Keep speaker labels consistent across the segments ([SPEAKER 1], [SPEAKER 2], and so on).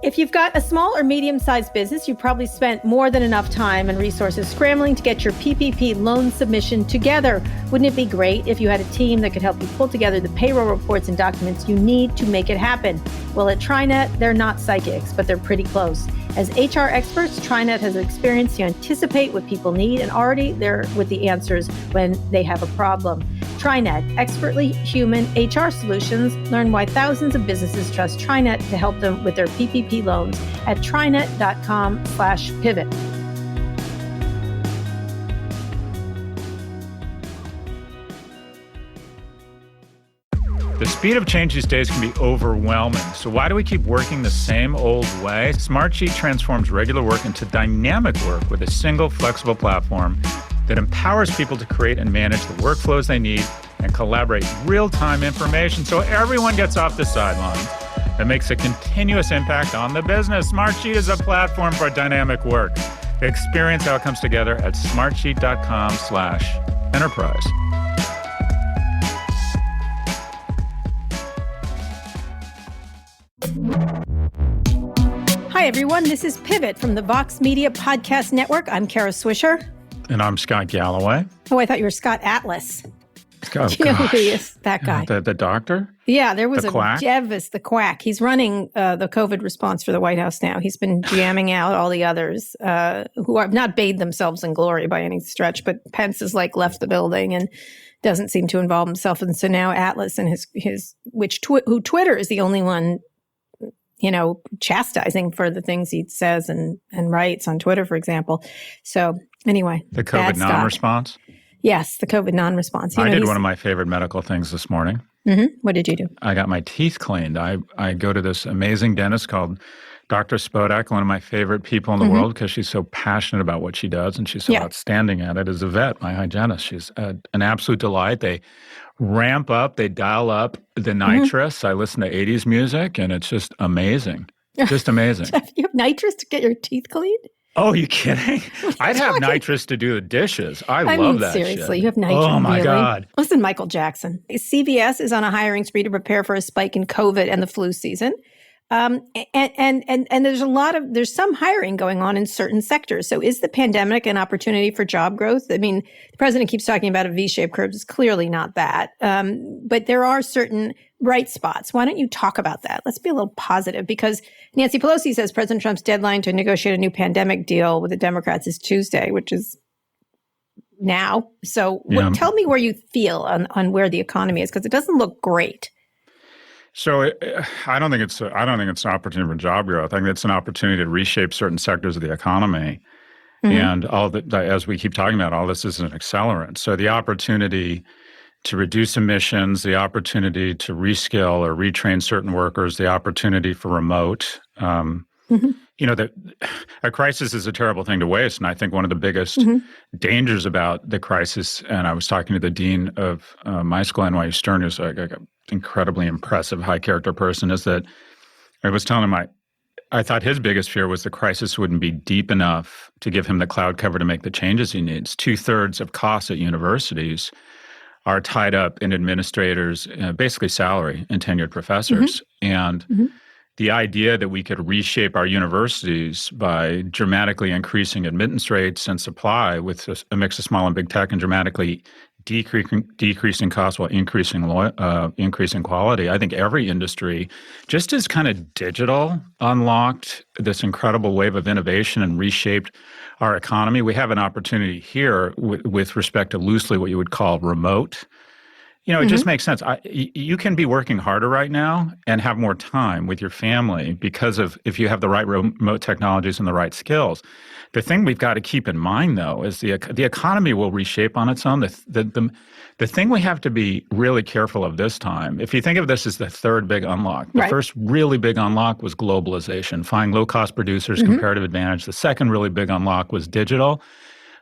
[SPEAKER 1] If you've got a small or medium-sized business, you've probably spent more than enough time and resources scrambling to get your PPP loan submission together. Wouldn't it be great if you had a team that could help you pull together the payroll reports and documents you need to make it happen? Well, at TriNet, they're not psychics, but they're pretty close. As HR experts, TriNet has experience to anticipate what people need and already there with the answers when they have a problem. TriNet, expertly human HR solutions. Learn why thousands of businesses trust TriNet to help them with their PPP loans at trinet.com/pivot.
[SPEAKER 2] The speed of change these days can be overwhelming. So why do we keep working the same old way? Smartsheet transforms regular work into dynamic work with a single flexible platform that empowers people to create and manage the workflows they need and collaborate real-time information so everyone gets off the sidelines. That makes a continuous impact on the business. Smartsheet is a platform for dynamic work. Experience how it comes together at smartsheet.com/enterprise.
[SPEAKER 1] Hi, everyone. This is Pivot from the Vox Media Podcast Network. I'm Kara Swisher.
[SPEAKER 2] And I'm Scott Galloway.
[SPEAKER 1] Oh, I thought you were Scott Atlas.
[SPEAKER 2] Oh,
[SPEAKER 1] Do you know who he is? That guy.
[SPEAKER 2] The doctor?
[SPEAKER 1] Yeah, there was
[SPEAKER 2] the quack?
[SPEAKER 1] the quack. He's running the COVID response for the White House now. He's been jamming out all the others who have not bathed themselves in glory by any stretch, but Pence has left the building and doesn't seem to involve himself. And so now Atlas and who Twitter is the only one, chastising for the things he says and writes on Twitter, for example. So anyway,
[SPEAKER 2] the COVID non-response?
[SPEAKER 1] Yes, the COVID non-response.
[SPEAKER 2] I did one of my favorite medical things this morning.
[SPEAKER 1] Mm-hmm. What did you do?
[SPEAKER 2] I got my teeth cleaned. I go to this amazing dentist called Dr. Spodak, one of my favorite people in the world because she's so passionate about what she does and she's so outstanding at it as a vet, my hygienist. She's an absolute delight. They ramp up, they dial up the nitrous. I listen to 80s music and it's just amazing. Just amazing.
[SPEAKER 1] You have nitrous to get your teeth cleaned?
[SPEAKER 2] Oh, you kidding? I'd have nitrous to do the dishes. I love that
[SPEAKER 1] seriously,
[SPEAKER 2] shit.
[SPEAKER 1] You have nitrous.
[SPEAKER 2] Oh, my God.
[SPEAKER 1] Listen, Michael Jackson. CVS is on a hiring spree to prepare for a spike in COVID and the flu season. And there's some hiring going on in certain sectors. So is the pandemic an opportunity for job growth? I mean, the president keeps talking about a V-shaped curve. It's clearly not that. But there are certain bright spots. Why don't you talk about that? Let's be a little positive because Nancy Pelosi says President Trump's deadline to negotiate a new pandemic deal with the Democrats is Tuesday, which is now. So tell me where you feel on where the economy is, because it doesn't look great.
[SPEAKER 2] So I don't think it's an opportunity for job growth. I think it's an opportunity to reshape certain sectors of the economy. And as we keep talking about, all this is an accelerant. So the opportunity to reduce emissions, the opportunity to reskill or retrain certain workers, the opportunity for remote. A crisis is a terrible thing to waste. And I think one of the biggest dangers about the crisis, and I was talking to the dean of my school, NYU Stern, who's an incredibly impressive, high-character person, is that I was telling him I thought his biggest fear was the crisis wouldn't be deep enough to give him the cloud cover to make the changes he needs. 2/3 of costs at universities are tied up in administrators, basically salary and tenured professors. And the idea that we could reshape our universities by dramatically increasing admittance rates and supply with a mix of small and big tech and dramatically decreasing costs while increasing quality. I think every industry, just as kind of digital unlocked this incredible wave of innovation and reshaped our economy, we have an opportunity here with respect to loosely what you would call remote. It just makes sense. You can be working harder right now and have more time with your family because of if you have the right remote technologies and the right skills. The thing we've got to keep in mind, though, is the economy will reshape on its own. The thing we have to be really careful of this time, if you think of this as the third big unlock, the first really big unlock was globalization, find low-cost producers, comparative advantage. The second really big unlock was digital.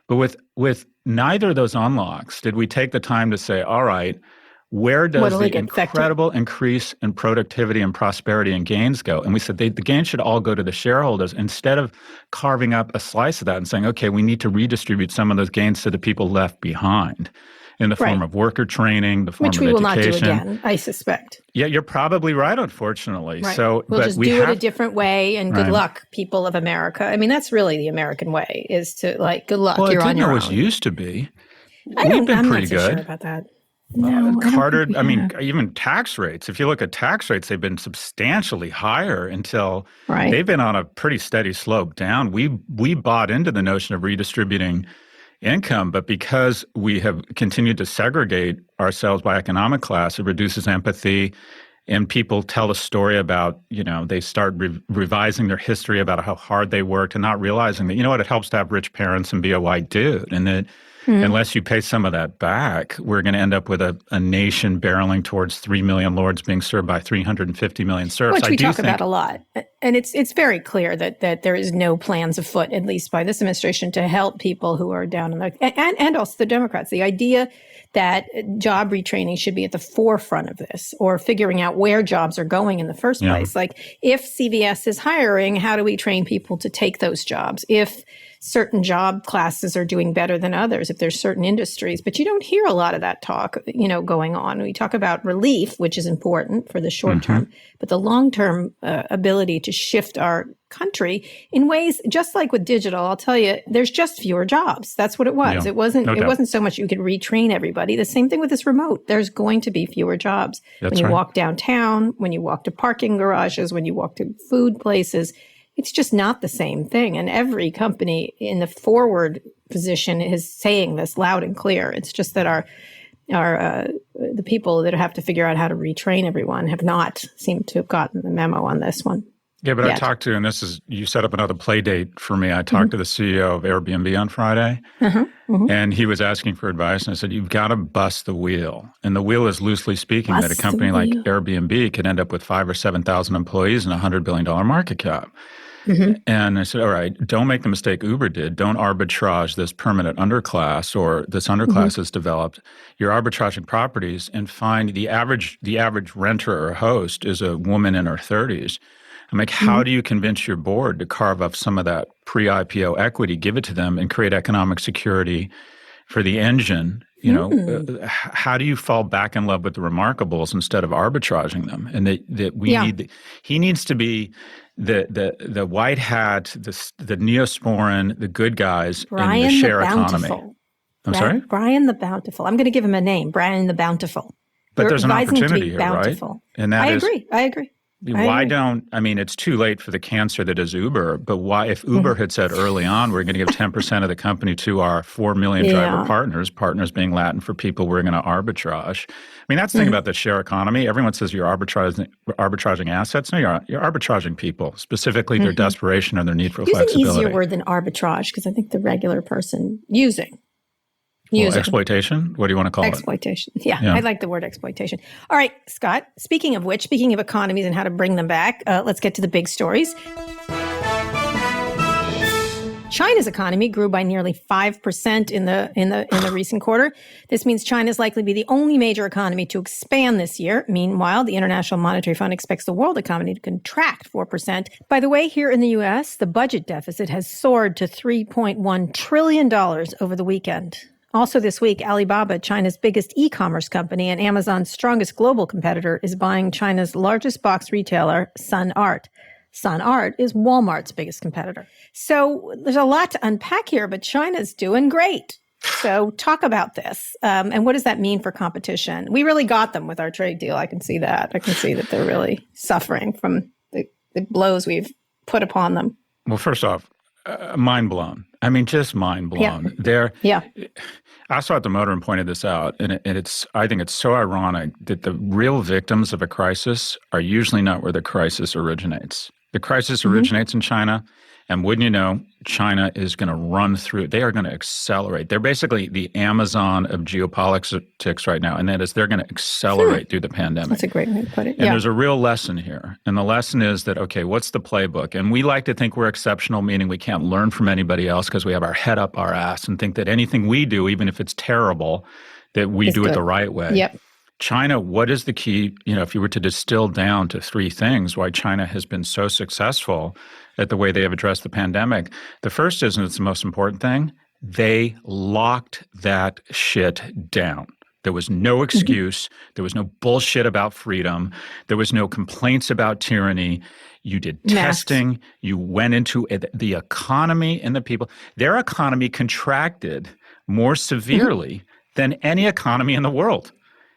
[SPEAKER 2] But with neither of those unlocks did we take the time to say, all right, where does the incredible increase in productivity and prosperity and gains go? And we said the gains should all go to the shareholders instead of carving up a slice of that and saying, okay, we need to redistribute some of those gains to the people left behind. in the form
[SPEAKER 1] Right.
[SPEAKER 2] of worker training, the form
[SPEAKER 1] Which
[SPEAKER 2] of
[SPEAKER 1] we will not do
[SPEAKER 2] education.
[SPEAKER 1] again, I suspect.
[SPEAKER 2] Yeah, you're probably right, unfortunately.
[SPEAKER 1] Right.
[SPEAKER 2] So,
[SPEAKER 1] We'll
[SPEAKER 2] but
[SPEAKER 1] just
[SPEAKER 2] we
[SPEAKER 1] do it a
[SPEAKER 2] have,
[SPEAKER 1] different way, and good
[SPEAKER 2] right.
[SPEAKER 1] luck, people of America. I mean, that's really the American way, is to like, good luck,
[SPEAKER 2] Well, it
[SPEAKER 1] you're on
[SPEAKER 2] didn't
[SPEAKER 1] your
[SPEAKER 2] always
[SPEAKER 1] own.
[SPEAKER 2] used to be. We've been
[SPEAKER 1] I'm
[SPEAKER 2] pretty
[SPEAKER 1] not so sure
[SPEAKER 2] good.
[SPEAKER 1] about that. No, I don't
[SPEAKER 2] Carter,
[SPEAKER 1] think
[SPEAKER 2] I
[SPEAKER 1] we
[SPEAKER 2] mean,
[SPEAKER 1] have.
[SPEAKER 2] even tax rates, if you look at tax rates, they've been substantially higher until
[SPEAKER 1] Right.
[SPEAKER 2] they've been on a pretty steady slope down. We bought into the notion of redistributing income, but because we have continued to segregate ourselves by economic class, it reduces empathy. And people tell a story about, they start revising their history about how hard they worked and not realizing that, it helps to have rich parents and be a white dude. And that unless you pay some of that back, we're going to end up with a nation barreling towards 3 million lords being served by 350 million serfs.
[SPEAKER 1] Which we talk about a lot. And it's very clear that there is no plans afoot, at least by this administration, to help people who are down in the, and also the Democrats. The idea that job retraining should be at the forefront of this, or figuring out where jobs are going in the first place. Like, if CVS is hiring, how do we train people to take those jobs? If certain job classes are doing better than others, if there's certain industries, but you don't hear a lot of that talk, going on. We talk about relief, which is important for the short term, but the long-term ability to shift our country in ways, just like with digital, I'll tell you, there's just fewer jobs. That's what it was.
[SPEAKER 2] Yeah,
[SPEAKER 1] It wasn't.
[SPEAKER 2] no
[SPEAKER 1] It
[SPEAKER 2] doubt.
[SPEAKER 1] wasn't so much you could retrain everybody. The same thing with this remote. There's going to be fewer jobs.
[SPEAKER 2] That's
[SPEAKER 1] when you
[SPEAKER 2] right.
[SPEAKER 1] walk downtown, when you walk to parking garages, when you walk to food places, it's just not the same thing. And every company in the forward position is saying this loud and clear. It's just that the people that have to figure out how to retrain everyone have not seemed to have gotten the memo on this one.
[SPEAKER 2] Yeah, but
[SPEAKER 1] yet.
[SPEAKER 2] I talked to, and you set up another play date for me. I talked to the CEO of Airbnb on Friday, and he was asking for advice. And I said, you've got to bust the wheel. And the wheel is, loosely speaking, that a company like Airbnb could end up with 5,000 or 7,000 employees and a $100 billion market cap. And I said, all right, don't make the mistake Uber did. Don't arbitrage this permanent underclass, or this underclass is developed. You're arbitraging properties, and find the average renter or host is a woman in her 30s. I'm like, how do you convince your board to carve up some of that pre-IPO equity, give it to them, and create economic security for the engine? How do you fall back in love with the remarkables instead of arbitraging them? And he needs to be the white hat, the Neosporin, the good guys in the share economy. Sorry?
[SPEAKER 1] Brian the Bountiful. I'm going to give him a name, Brian the Bountiful.
[SPEAKER 2] But there's an
[SPEAKER 1] advising him to
[SPEAKER 2] opportunity
[SPEAKER 1] be
[SPEAKER 2] here,
[SPEAKER 1] bountiful.
[SPEAKER 2] right? And that
[SPEAKER 1] I agree.
[SPEAKER 2] It's too late for the cancer that is Uber, but why, if Uber had said early on, we're going to give 10% of the company to our 4 million driver partners being Latin for people we're going to arbitrage. I mean, that's the thing about the share economy. Everyone says you're arbitraging assets. No, you're arbitraging people, specifically their desperation and their need for flexibility.
[SPEAKER 1] Use an easier word than arbitrage, because I think the regular person using.
[SPEAKER 2] Exploitation? What do you want to call
[SPEAKER 1] exploitation. it? Exploitation. Yeah, I like the word exploitation. All right, Scott, speaking of economies and how to bring them back, let's get to the big stories. China's economy grew by nearly 5% in the recent quarter. This means China is likely to be the only major economy to expand this year. Meanwhile, the International Monetary Fund expects the world economy to contract 4%. By the way, here in the U.S., the budget deficit has soared to $3.1 trillion over the weekend. Also this week, Alibaba, China's biggest e-commerce company and Amazon's strongest global competitor, is buying China's largest box retailer, Sun Art. Sun Art is Walmart's biggest competitor. So there's a lot to unpack here, but China's doing great. So talk about this. And what does that mean for competition? We really got them with our trade deal. I can see that. I can see that they're really suffering from the blows we've put upon them.
[SPEAKER 2] Well, first off, mind blown. I mean, just mind blown. I saw at the Motor and pointed this out, and I think it's so ironic that the real victims of a crisis are usually not where the crisis originates. The crisis originates in China, and wouldn't you know, China is going to run through. They are going to accelerate. They're basically the Amazon of geopolitics right now, and that is they're going to accelerate through the pandemic.
[SPEAKER 1] That's a great way to put it.
[SPEAKER 2] And there's a real lesson here. And the lesson is that, okay, what's the playbook? And we like to think we're exceptional, meaning we can't learn from anybody else because we have our head up our ass and think that anything we do, even if it's terrible, that we do it the right way.
[SPEAKER 1] Yep.
[SPEAKER 2] China, what is the key, if you were to distill down to three things why China has been so successful at the way they have addressed the pandemic? The first is, and it's the most important thing, they locked that shit down. There was no excuse. There was no bullshit about freedom. There was no complaints about tyranny. You did testing. You went into the economy and the people. Their economy contracted more severely than any economy in the world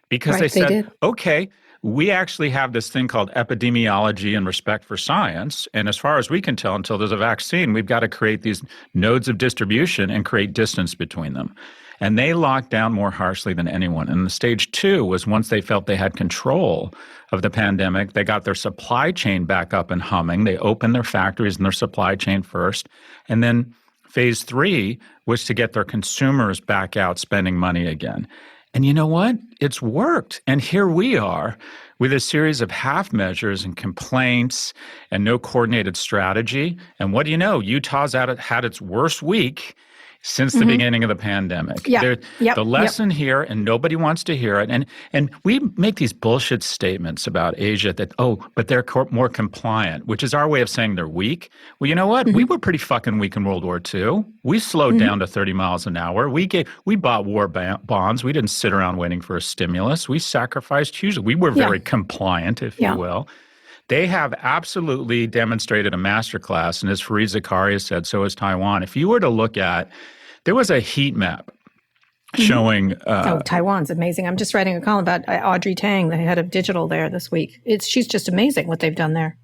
[SPEAKER 2] because they said, okay, we actually have this thing called epidemiology and respect for science. And as far as we can tell, until there's a vaccine, we've got to create these nodes of distribution and create distance between them. And they locked down more harshly than anyone. And the stage 2 was once they felt they had control of the pandemic, they got their supply chain back up and humming. They opened their factories and their supply chain first. And then phase 3 was to get their consumers back out spending money again. And you know what? It's worked. And here we are with a series of half measures and complaints and no coordinated strategy. And what do you know? Utah's had its worst week since the beginning of the pandemic. The lesson here, and nobody wants to hear it, and we make these bullshit statements about Asia that, but they're more compliant, which is our way of saying they're weak. Well, you know what? We were pretty fucking weak in World War II. We slowed down to 30 miles an hour. We bought war bonds. We didn't sit around waiting for a stimulus. We sacrificed hugely. We were very compliant, if you will. They have absolutely demonstrated a masterclass, and as Fareed Zakaria said, so has Taiwan. If you were to look at, there was a heat map showing.
[SPEAKER 1] Taiwan's amazing. I'm just writing a column about Audrey Tang, the head of digital there this week. She's just amazing what they've done there.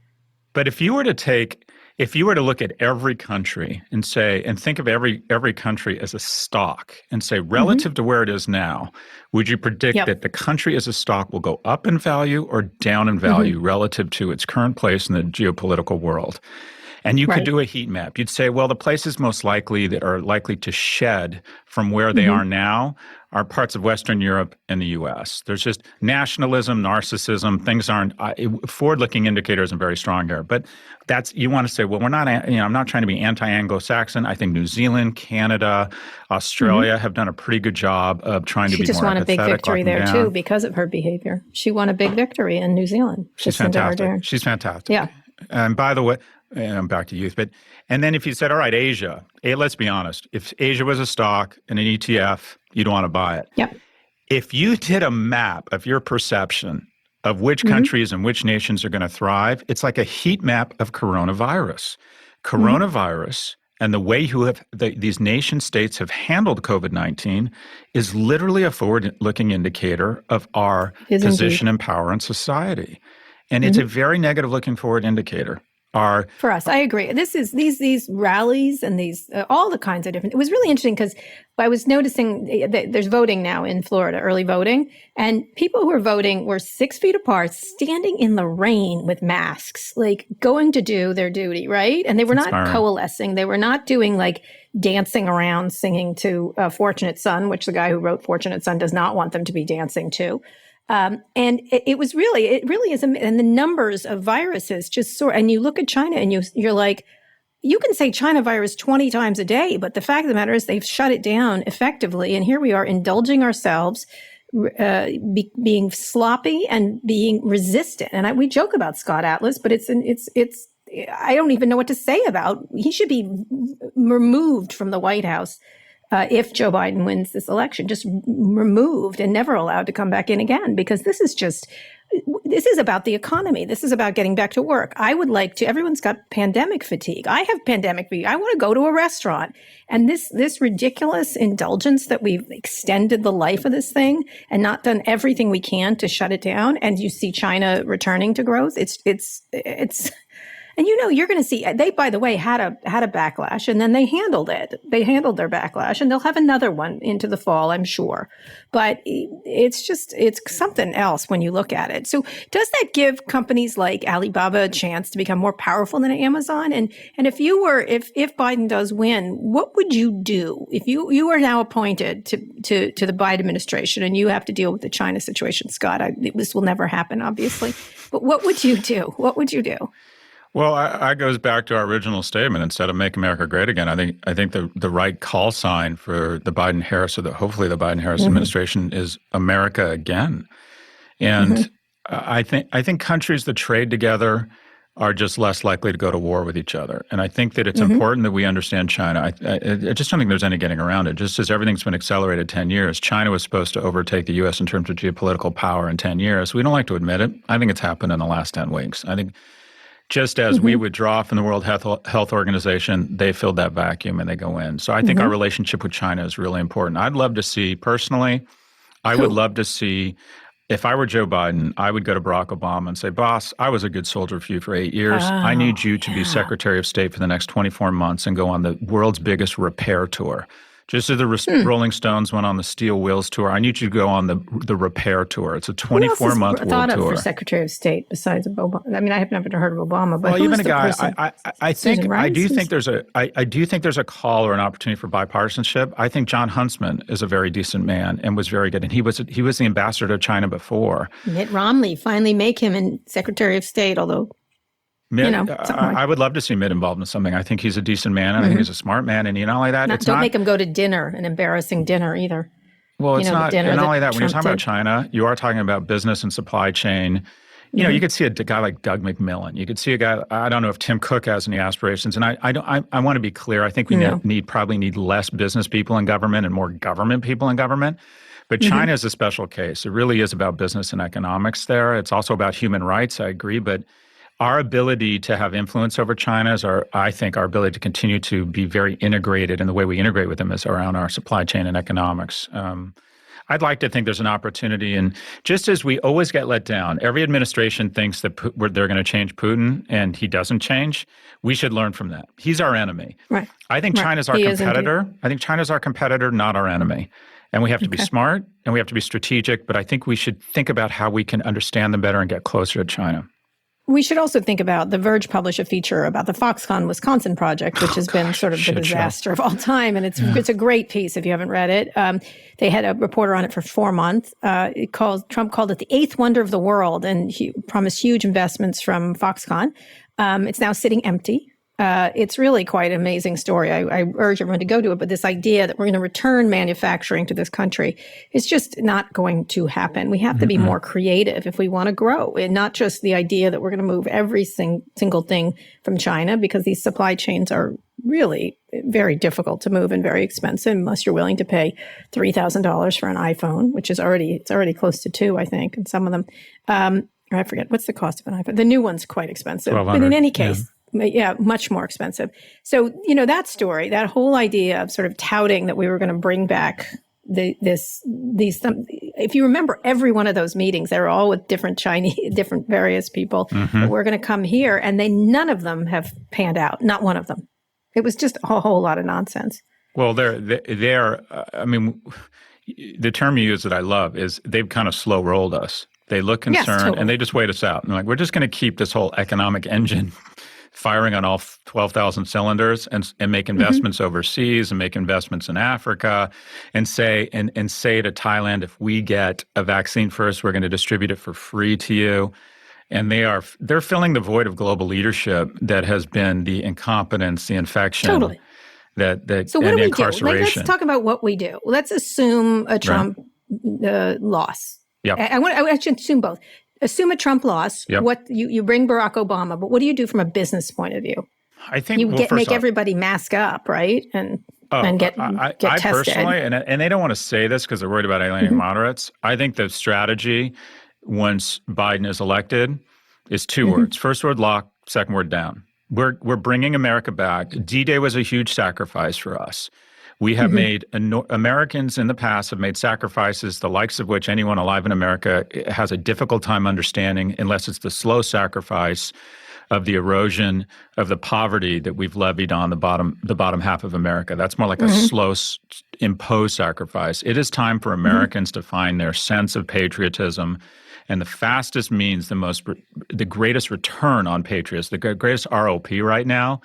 [SPEAKER 2] But if you were to look at every country and think of every country as a stock and say, relative to where it is now, would you predict that the country as a stock will go up in value or down in value relative to its current place in the geopolitical world? And you could do a heat map. You'd say, well, the places most likely that are likely to shed from where they are now are parts of Western Europe and the U.S. There's just nationalism, narcissism. Things aren't forward-looking indicators are very strong here. But you want to say, well, we're not. I'm not trying to be anti-Anglo-Saxon. I think New Zealand, Canada, Australia have done a pretty good job of trying to be more empathetic.
[SPEAKER 1] She just won a big victory there too because of her behavior. She won a big victory in New Zealand.
[SPEAKER 2] She's fantastic. She's fantastic.
[SPEAKER 1] Yeah.
[SPEAKER 2] And by the way. And I'm back to youth. And then if you said, all right, Asia, let's be honest. If Asia was a stock and an ETF, you'd want to buy it.
[SPEAKER 1] Yep.
[SPEAKER 2] If you did a map of your perception of which countries and which nations are going to thrive, it's like a heat map of coronavirus. Coronavirus and the way these nation states have handled COVID-19 is literally a forward-looking indicator of our position and power in society. And it's a very negative looking forward indicator.
[SPEAKER 1] For us, I agree. This is these rallies and these all the kinds of different. It was really interesting because I was noticing that there's voting now in Florida, early voting, and people who were voting were 6 feet apart, standing in the rain with masks, like going to do their duty, right? And they were not coalescing. They were not doing like dancing around, singing to "Fortunate Son," which the guy who wrote "Fortunate Son" does not want them to be dancing to. And it really is, and the numbers of viruses just soar. And you look at China and you're like, you can say China virus 20 times a day, but the fact of the matter is they've shut it down effectively. And here we are indulging ourselves, being sloppy and being resistant. And we joke about Scott Atlas, but it's I don't even know what to say about. He should be removed from the White House. If Joe Biden wins this election, just removed and never allowed to come back in again, because this is about the economy. This is about getting back to work. I would like to, everyone's got pandemic fatigue. I have pandemic fatigue. I want to go to a restaurant. And this ridiculous indulgence that we've extended the life of this thing and not done everything we can to shut it down. And you see China returning to growth. And you're going to see, they, by the way, had a backlash, and then they handled it. They handled their backlash, and they'll have another one into the fall, I'm sure. But it's something else when you look at it. So does that give companies like Alibaba a chance to become more powerful than Amazon? And if Biden does win, what would you do if you are now appointed to the Biden administration and you have to deal with the China situation? Scott, this will never happen, obviously. But what would you do? What would you do?
[SPEAKER 2] Well, I goes back to our original statement. Instead of "Make America Great Again," I think the right call sign for the Biden-Harris, or hopefully the Biden-Harris administration, is "America Again." And I think countries that trade together are just less likely to go to war with each other. And I think that it's important that we understand China. I just don't think there's any getting around it. Just as everything's been accelerated 10 years, China was supposed to overtake the U.S. in terms of geopolitical power in 10 years. We don't like to admit it. I think it's happened in the last 10 weeks. I think just as we withdraw from the World Health Organization, they filled that vacuum and they go in. So I think our relationship with China is really important. I'd love to see, personally, I would love to see, if I were Joe Biden, I would go to Barack Obama and say, boss, I was a good soldier for you for 8 years. I need you to be Secretary of State for the next 24 months and go on the world's biggest repair tour. Just as the Rolling Stones went on the Steel Wheels tour, I need you to go on the repair tour. It's a 24-month world
[SPEAKER 1] thought of
[SPEAKER 2] tour.
[SPEAKER 1] For Secretary of State besides Obama? I mean, I have never heard of Obama, but
[SPEAKER 2] well, even a guy.
[SPEAKER 1] Person?
[SPEAKER 2] I do think there's a call or an opportunity for bipartisanship. I think John Huntsman is a very decent man and was very good, and he was the ambassador to China before.
[SPEAKER 1] Mitt Romney, finally make him in Secretary of State, although.
[SPEAKER 2] Mitt, I would love to see Mitt involved in something. I think he's a decent man, and I think he's a smart man, and not only that,
[SPEAKER 1] don't make him go to dinner, an embarrassing dinner either.
[SPEAKER 2] Well, it's not, and not only that, when you're talking about China, you are talking about business and supply chain. You know, you could see a guy like Doug McMillan. You could see a guy, I don't know if Tim Cook has any aspirations, and I want to be clear. I think we probably need less business people in government and more government people in government. But China is a special case. It really is about business and economics there. It's also about human rights, I agree, but our ability to have influence over China is I think our ability to continue to be very integrated, and the way we integrate with them is around our supply chain and economics. I'd like to think there's an opportunity, and just as we always get let down, every administration thinks that they're going to change Putin, and he doesn't change. We should learn from that. He's our enemy.
[SPEAKER 1] Right.
[SPEAKER 2] I think China's our competitor. I think China's our competitor, not our enemy. And we have to be smart, and we have to be strategic, but I think we should think about how we can understand them better and get closer to China.
[SPEAKER 1] We should also think about, The Verge published a feature about the Foxconn Wisconsin project, which has been sort of the disaster of all time. And it's a great piece if you haven't read it. They had a reporter on it for 4 months. Trump called it the eighth wonder of the world, and he promised huge investments from Foxconn. It's now sitting empty. It's really quite an amazing story. I urge everyone to go to it. But this idea that we're going to return manufacturing to this country is just not going to happen. We have to be more creative if we want to grow, and not just the idea that we're going to move every single thing from China, because these supply chains are really very difficult to move and very expensive unless you're willing to pay $3,000 for an iPhone, which is already close to $2,000, I think, and some of them. I forget what's the cost of an iPhone. The new one's quite expensive, but in any case. Yeah, much more expensive. So, that story, that whole idea of sort of touting that we were going to bring back these, if you remember every one of those meetings, they were all with different various people that were going to come here, and none of them have panned out. Not one of them. It was just a whole lot of nonsense.
[SPEAKER 2] Well, I mean, the term you use that I love is they've kind of slow rolled us. They look concerned, yes, totally. And they just wait us out. And we're just going to keep this whole economic engine firing on all 12,000 cylinders and make investments overseas and make investments in Africa and say to Thailand, if we get a vaccine first, we're going to distribute it for free to you. And they're filling the void of global leadership that has been the incompetence, the infection.
[SPEAKER 1] Totally.
[SPEAKER 2] So what do we do?
[SPEAKER 1] Let's talk about what we do. Let's assume a Trump loss.
[SPEAKER 2] Yeah.
[SPEAKER 1] I should assume both. Assume a Trump loss.
[SPEAKER 2] Yep.
[SPEAKER 1] What you bring Barack Obama, but what do you do from a business point of view?
[SPEAKER 2] I think
[SPEAKER 1] you make everybody mask up, right, and get tested.
[SPEAKER 2] I personally, and they don't want to say this because they're worried about alienating moderates. I think the strategy once Biden is elected is two words: first word lock, second word down. We're bringing America back. D-Day was a huge sacrifice for us. We have made, Americans in the past have made sacrifices, the likes of which anyone alive in America has a difficult time understanding unless it's the slow sacrifice of the erosion of the poverty that we've levied on the bottom half of America. That's more like a slow imposed sacrifice. It is time for Americans to find their sense of patriotism. And the fastest means, the greatest return on patriots, the greatest ROP right now,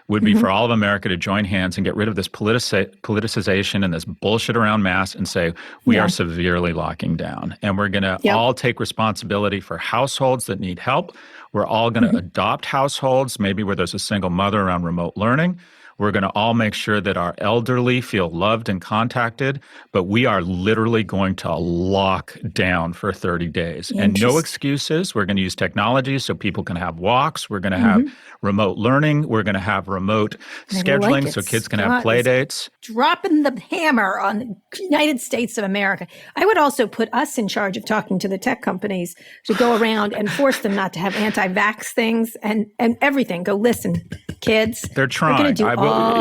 [SPEAKER 2] would be for all of America to join hands and get rid of this politicization and this bullshit around masks and say, we are severely locking down. And we're going to all take responsibility for households that need help. We're all going to adopt households, maybe where there's a single mother around remote learning. We're going to all make sure that our elderly feel loved and contacted, but we are literally going to lock down for 30 days. And no excuses. We're going to use technology so people can have walks. We're going to have remote learning. We're going to have remote scheduling so kids can have play dates.
[SPEAKER 1] Dropping the hammer on the United States of America. I would also put us in charge of talking to the tech companies to go around and force them not to have anti-vax things and everything. Go, listen, kids.
[SPEAKER 2] They're trying.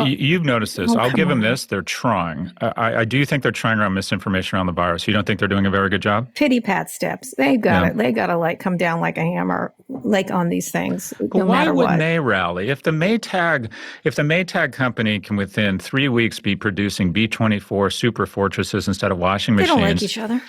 [SPEAKER 2] You've noticed this. I'll give them this. They're trying. I do think they're trying around misinformation around the virus. You don't think they're doing a very good job?
[SPEAKER 1] Pity pat steps. They got it. They got to like come down like a hammer, like on these things.
[SPEAKER 2] But why wouldn't they rally? If the Maytag company can within 3 weeks be producing B-24 super fortresses instead of washing machines.
[SPEAKER 1] They don't like each other.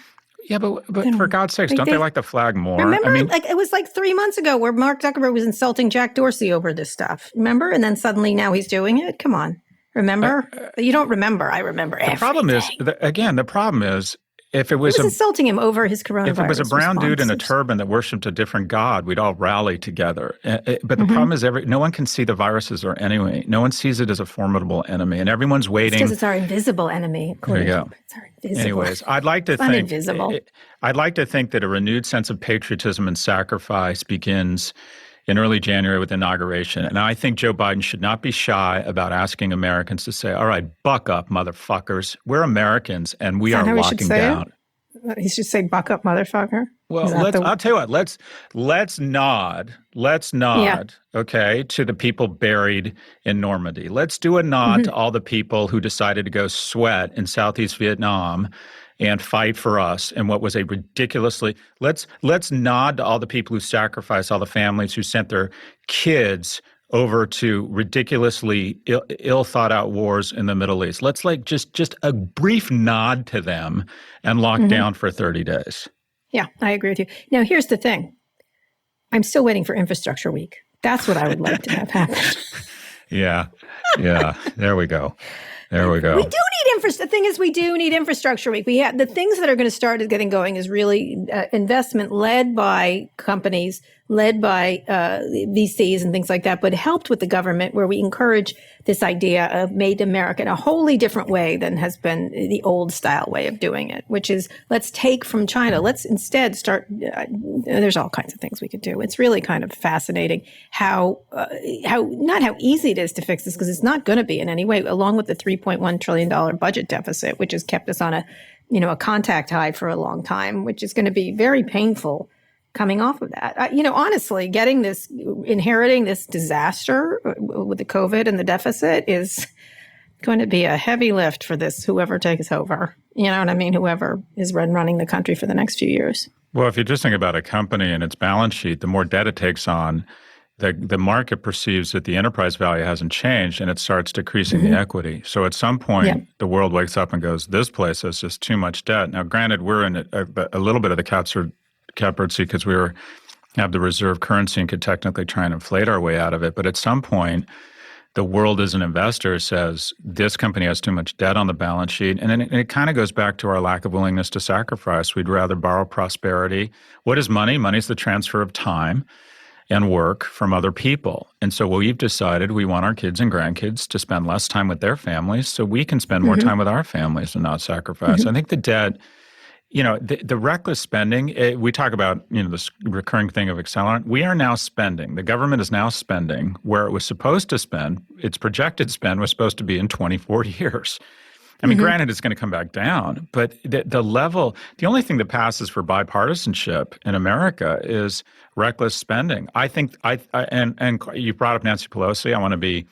[SPEAKER 2] Yeah, but for God's sakes, don't they like the flag more?
[SPEAKER 1] Remember, it was like 3 months ago where Mark Zuckerberg was insulting Jack Dorsey over this stuff. Remember? And then suddenly now he's doing it? Come on. Remember? You don't remember. I remember everything.
[SPEAKER 2] The problem is, if it was
[SPEAKER 1] insulting him over his coronavirus.
[SPEAKER 2] If it was a brown dude in a turban that worshipped a different god, we'd all rally together. But the problem is, no one can see the viruses or anyway. No one sees it as a formidable enemy, and everyone's waiting.
[SPEAKER 1] Because it's our invisible enemy.
[SPEAKER 2] There you go.
[SPEAKER 1] It's our invisible.
[SPEAKER 2] Anyways, I'd like to think that a renewed sense of patriotism and sacrifice begins in early January with the inauguration. And I think Joe Biden should not be shy about asking Americans to say, all right, buck up, motherfuckers. We're Americans, and we are locking down.
[SPEAKER 1] He should say, buck up, motherfucker.
[SPEAKER 2] Well, I'll tell you what, let's nod, okay, to the people buried in Normandy. Let's do a nod to all the people who decided to go sweat in Southeast Vietnam and fight for us in what was a ridiculously let's nod to all the people who sacrificed, all the families who sent their kids over to ridiculously ill thought out wars in the Middle East. Let's just a brief nod to them and lock down for 30 days.
[SPEAKER 1] Yeah, I agree with you. Now, here's the thing. I'm still waiting for Infrastructure Week. That's what I would like to have happen.
[SPEAKER 2] Yeah. There we go. We do
[SPEAKER 1] need infrastructure. The thing is, we do need Infrastructure Week. We have the things that are going to start getting going is really investment led by companies, led by VCs and things like that, but helped with the government, where we encourage this idea of Made in America in a wholly different way than has been the old style way of doing it, which is let's take from China. Let's instead start. There's all kinds of things we could do. It's really kind of fascinating how not how easy it is to fix this, because it's not going to be in any way, along with the $3.1 trillion budget deficit, which has kept us on a contact high for a long time, which is going to be very painful coming off of that. Honestly, inheriting this disaster with the COVID and the deficit is going to be a heavy lift for whoever takes over. You know what I mean? Whoever is running the country for the next few years.
[SPEAKER 2] Well, if you just think about a company and its balance sheet, the more debt it takes on, the market perceives that the enterprise value hasn't changed, and it starts decreasing the equity. So at some point, the world wakes up and goes, this place has just too much debt. Now, granted, we're in a little bit of the catbird seat because we have the reserve currency and could technically try and inflate our way out of it. But at some point, the world as an investor says, this company has too much debt on the balance sheet. And then it kind of goes back to our lack of willingness to sacrifice. We'd rather borrow prosperity. What is money? Money is the transfer of time and work from other people. And so we've decided we want our kids and grandkids to spend less time with their families so we can spend more time with our families and not sacrifice. I think the debt, the reckless spending, we talk about, this recurring thing of accelerant. We are now spending. The government is now spending where it was supposed to spend. Its projected spend was supposed to be in 24 years. I mean, granted, it's going to come back down, but the only thing that passes for bipartisanship in America is reckless spending. I think, and you brought up Nancy Pelosi. I want to be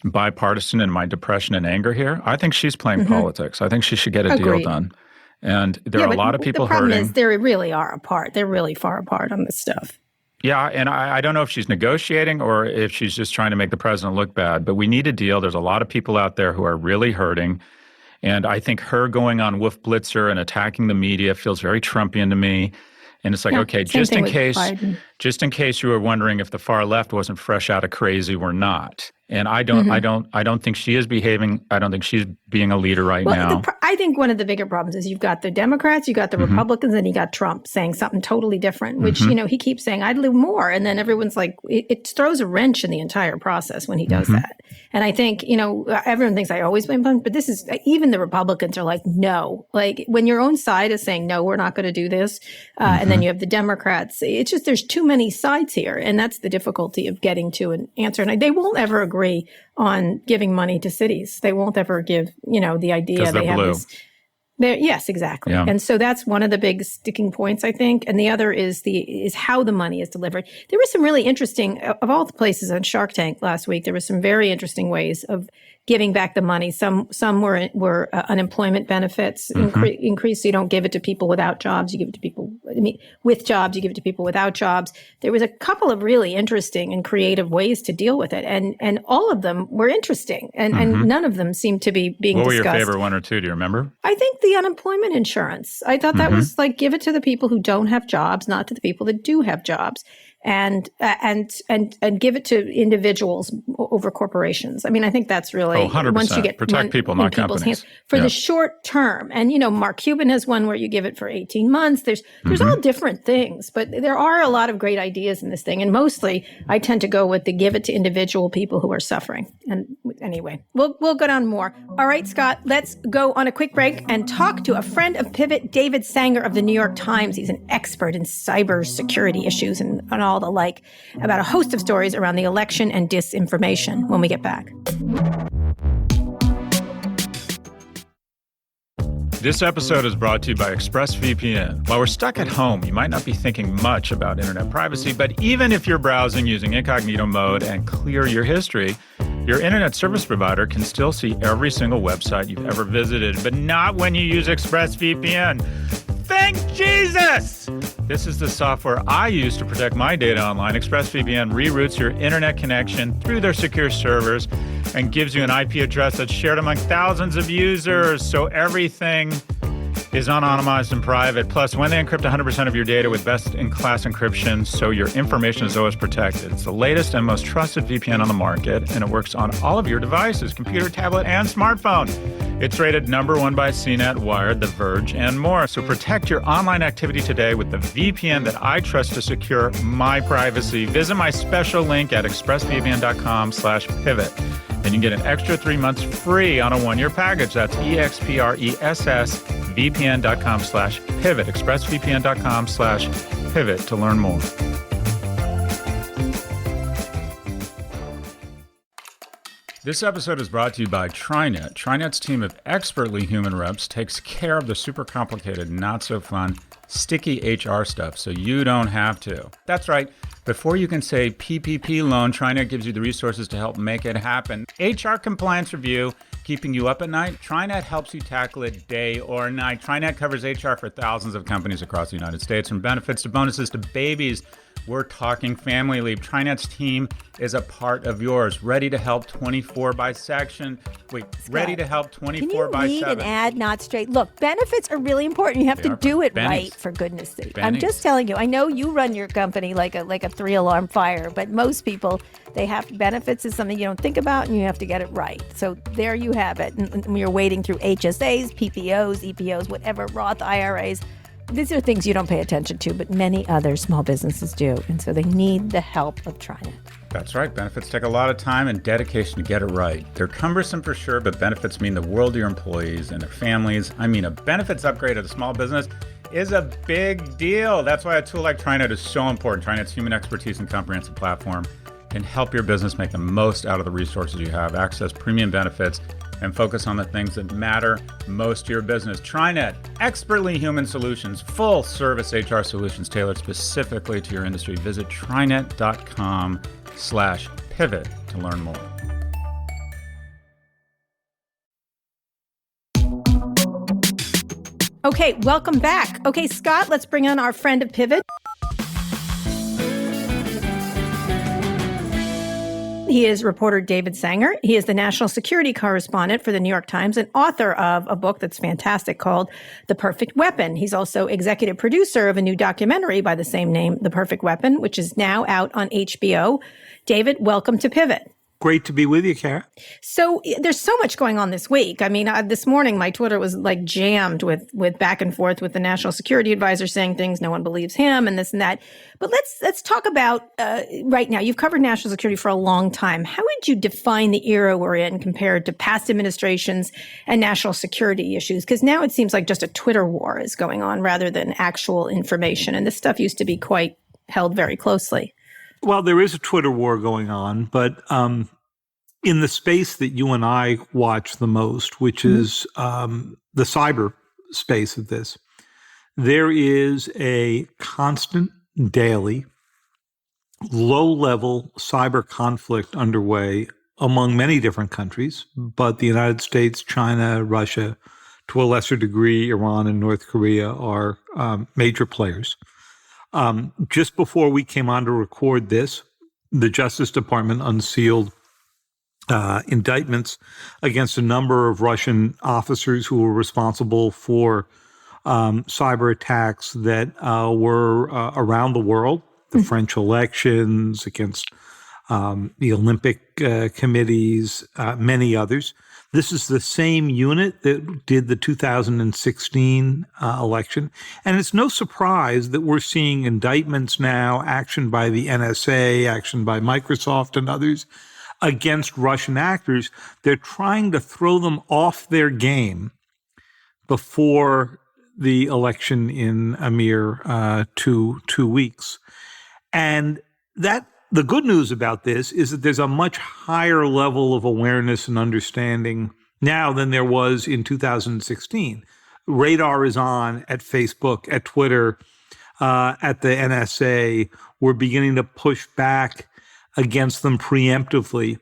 [SPEAKER 2] bipartisan in my depression and anger here. I think she's playing politics. I think she should get a deal done. And there are a lot of people hurting. The problem is
[SPEAKER 1] they really are apart. They're really far apart on this stuff.
[SPEAKER 2] Yeah, and I don't know if she's negotiating or if she's just trying to make the president look bad, but we need a deal. There's a lot of people out there who are really hurting. And I think her going on Wolf Blitzer and attacking the media feels very Trumpian to me. And it's like, okay, just in case just in case you were wondering if the far left wasn't fresh out of crazy or not. And I don't think she is behaving. I don't think she's being a leader right now.
[SPEAKER 1] I think one of the bigger problems is you've got the Democrats, you got the Republicans, and you got Trump saying something totally different, which, he keeps saying, I'd do more. And then everyone's like, it throws a wrench in the entire process when he does that. And I think, everyone thinks I always blame him, but this is, even the Republicans are like, no. Like, when your own side is saying, no, we're not going to do this, and then you have the Democrats, it's just, there's too many sides here. And that's the difficulty of getting to an answer. And they won't ever agree on giving money to cities. They won't ever give, the idea they have
[SPEAKER 2] blue.
[SPEAKER 1] Yes, exactly. Yeah. And so that's one of the big sticking points, I think. And the other is how the money is delivered. There was some really interesting, of all the places on Shark Tank last week, there was some very interesting ways of giving back the money. Some were unemployment benefits increased. So you don't give it to people without jobs. You give it to people with jobs. You give it to people without jobs. There was a couple of really interesting and creative ways to deal with it, and all of them were interesting, and none of them seemed to be being discussed.
[SPEAKER 2] What were your favorite one or two? Do you remember?
[SPEAKER 1] I think the unemployment insurance. I thought that was like, give it to the people who don't have jobs, not to the people that do have jobs. And give it to individuals over corporations. I mean, I think that's really
[SPEAKER 2] 100%.
[SPEAKER 1] Once you get
[SPEAKER 2] protect people, not companies,
[SPEAKER 1] hands, for the short term. And Mark Cuban has one where you give it for 18 months. There's all different things, but there are a lot of great ideas in this thing. And mostly, I tend to go with the give it to individual people who are suffering. And anyway, we'll go down more. All right, Scott, let's go on a quick break and talk to a friend of Pivot, David Sanger of the New York Times. He's an expert in cybersecurity issues and all the like, about a host of stories around the election and disinformation when we get back.
[SPEAKER 2] This episode is brought to you by ExpressVPN. While we're stuck at home, you might not be thinking much about internet privacy, but even if you're browsing using incognito mode and clear your history, your internet service provider can still see every single website you've ever visited, but not when you use ExpressVPN. Thank Jesus! This is the software I use to protect my data online. ExpressVPN reroutes your internet connection through their secure servers and gives you an IP address that's shared among thousands of users, so everything is anonymized and private. Plus, when they encrypt 100% of your data with best-in-class encryption, so your information is always protected. It's the latest and most trusted VPN on the market, and it works on all of your devices, computer, tablet, and smartphone. It's rated #1 by CNET, Wired, The Verge, and more. So protect your online activity today with the VPN that I trust to secure my privacy. Visit my special link at expressvpn.com/pivot. And you get an extra 3 months free on a 1-year package. That's expressvpn.com/pivot. expressvpn.com/pivot to learn more. This episode is brought to you by TriNet. TriNet's team of expertly human reps takes care of the super complicated, not so fun, sticky HR stuff so you don't have to. That's right. Before you can say PPP loan, TriNet gives you the resources to help make it happen. HR compliance review, keeping you up at night? TriNet helps you tackle it day or night. TriNet covers HR for thousands of companies across the United States, from benefits to bonuses to babies. We're talking family leave. TriNet's team is a part of yours, ready to help 24 by 7. Ready to help 24 by 7.
[SPEAKER 3] Can you read an ad not straight? Look, benefits are really important. You have to do it right, for goodness sake. I'm just telling you. I know you run your company like a 3-alarm fire, but most people, they have benefits is something you don't think about, and you have to get it right. So there you have it. And when you're wading through HSAs, PPOs, EPOs, whatever, Roth IRAs, these are things you don't pay attention to, but many other small businesses do. And so they need the help of TriNet.
[SPEAKER 2] That's right. Benefits take a lot of time and dedication to get it right. They're cumbersome for sure, but benefits mean the world to your employees and their families. I mean, a benefits upgrade at a small business is a big deal. That's why a tool like TriNet is so important. TriNet's human expertise and comprehensive platform can help your business make the most out of the resources you have, access premium benefits, and focus on the things that matter most to your business. TriNet, expertly human solutions, full service HR solutions tailored specifically to your industry. Visit trinet.com/pivot to learn more.
[SPEAKER 1] Okay, welcome back. Okay, Scott, let's bring on our friend of Pivot. He is reporter David Sanger. He is the national security correspondent for the New York Times and author of a book that's fantastic called The Perfect Weapon. He's also executive producer of a new documentary by the same name, The Perfect Weapon, which is now out on HBO. David, welcome to Pivot.
[SPEAKER 4] Great to be with you, Kara.
[SPEAKER 1] So there's so much going on this week. I mean, this morning, my Twitter was like jammed with back and forth with the national security advisor saying things, no one believes him and this and that. But let's talk about right now. You've covered national security for a long time. How would you define the era we're in compared to past administrations and national security issues? Because now it seems like just a Twitter war is going on rather than actual information. And this stuff used to be quite held very closely.
[SPEAKER 4] Well, there is a Twitter war going on, but in the space that you and I watch the most, which is the cyber space of this, there is a constant, daily, low-level cyber conflict underway among many different countries, but the United States, China, Russia, to a lesser degree, Iran and North Korea are major players. Just before we came on to record this, the Justice Department unsealed indictments against a number of Russian officers who were responsible for cyber attacks that were around the world, the French elections, against the Olympic committees, many others. This is the same unit that did the 2016 election. And it's no surprise that we're seeing indictments now, action by the NSA, action by Microsoft and others against Russian actors. They're trying to throw them off their game before the election in a mere 2 weeks. And the good news about this is that there's a much higher level of awareness and understanding now than there was in 2016. Radar is on at Facebook, at Twitter, at the NSA. We're beginning to push back against them preemptively.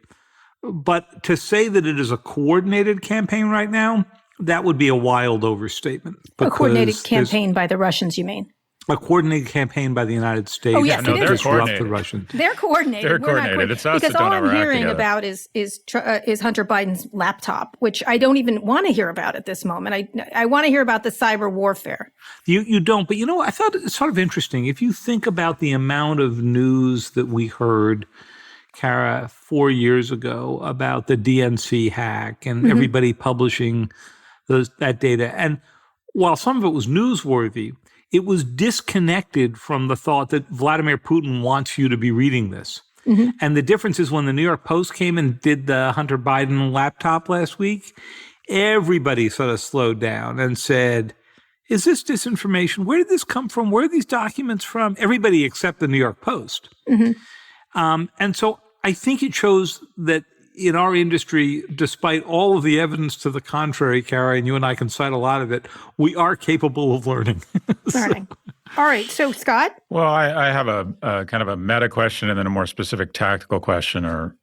[SPEAKER 4] But to say that it is a coordinated campaign right now, that would be a wild overstatement.
[SPEAKER 1] A coordinated campaign by the Russians, you mean?
[SPEAKER 4] A coordinated campaign by the United States.
[SPEAKER 1] Oh, yes,
[SPEAKER 2] no, they're
[SPEAKER 4] disrupt the Russians.
[SPEAKER 1] They're coordinated.
[SPEAKER 2] They're coordinated. It's us
[SPEAKER 1] because
[SPEAKER 2] that don't
[SPEAKER 1] all I'm
[SPEAKER 2] ever act
[SPEAKER 1] hearing
[SPEAKER 2] together.
[SPEAKER 1] about is Hunter Biden's laptop, which I don't even want to hear about at this moment. I want to hear about the cyber warfare.
[SPEAKER 4] You don't, but I thought it's sort of interesting. If you think about the amount of news that we heard, Kara, 4 years ago about the DNC hack and everybody publishing that data, and while some of it was newsworthy, it was disconnected from the thought that Vladimir Putin wants you to be reading this. And the difference is when the New York Post came and did the Hunter Biden laptop last week, everybody sort of slowed down and said, is this disinformation? Where did this come from? Where are these documents from? Everybody except the New York Post. And so I think it shows that in our industry, despite all of the evidence to the contrary, Kara, and you and I can cite a lot of it, we are capable of learning.
[SPEAKER 1] All right. So, Scott?
[SPEAKER 2] Well, I have a kind of a meta question and then a more specific tactical question. Or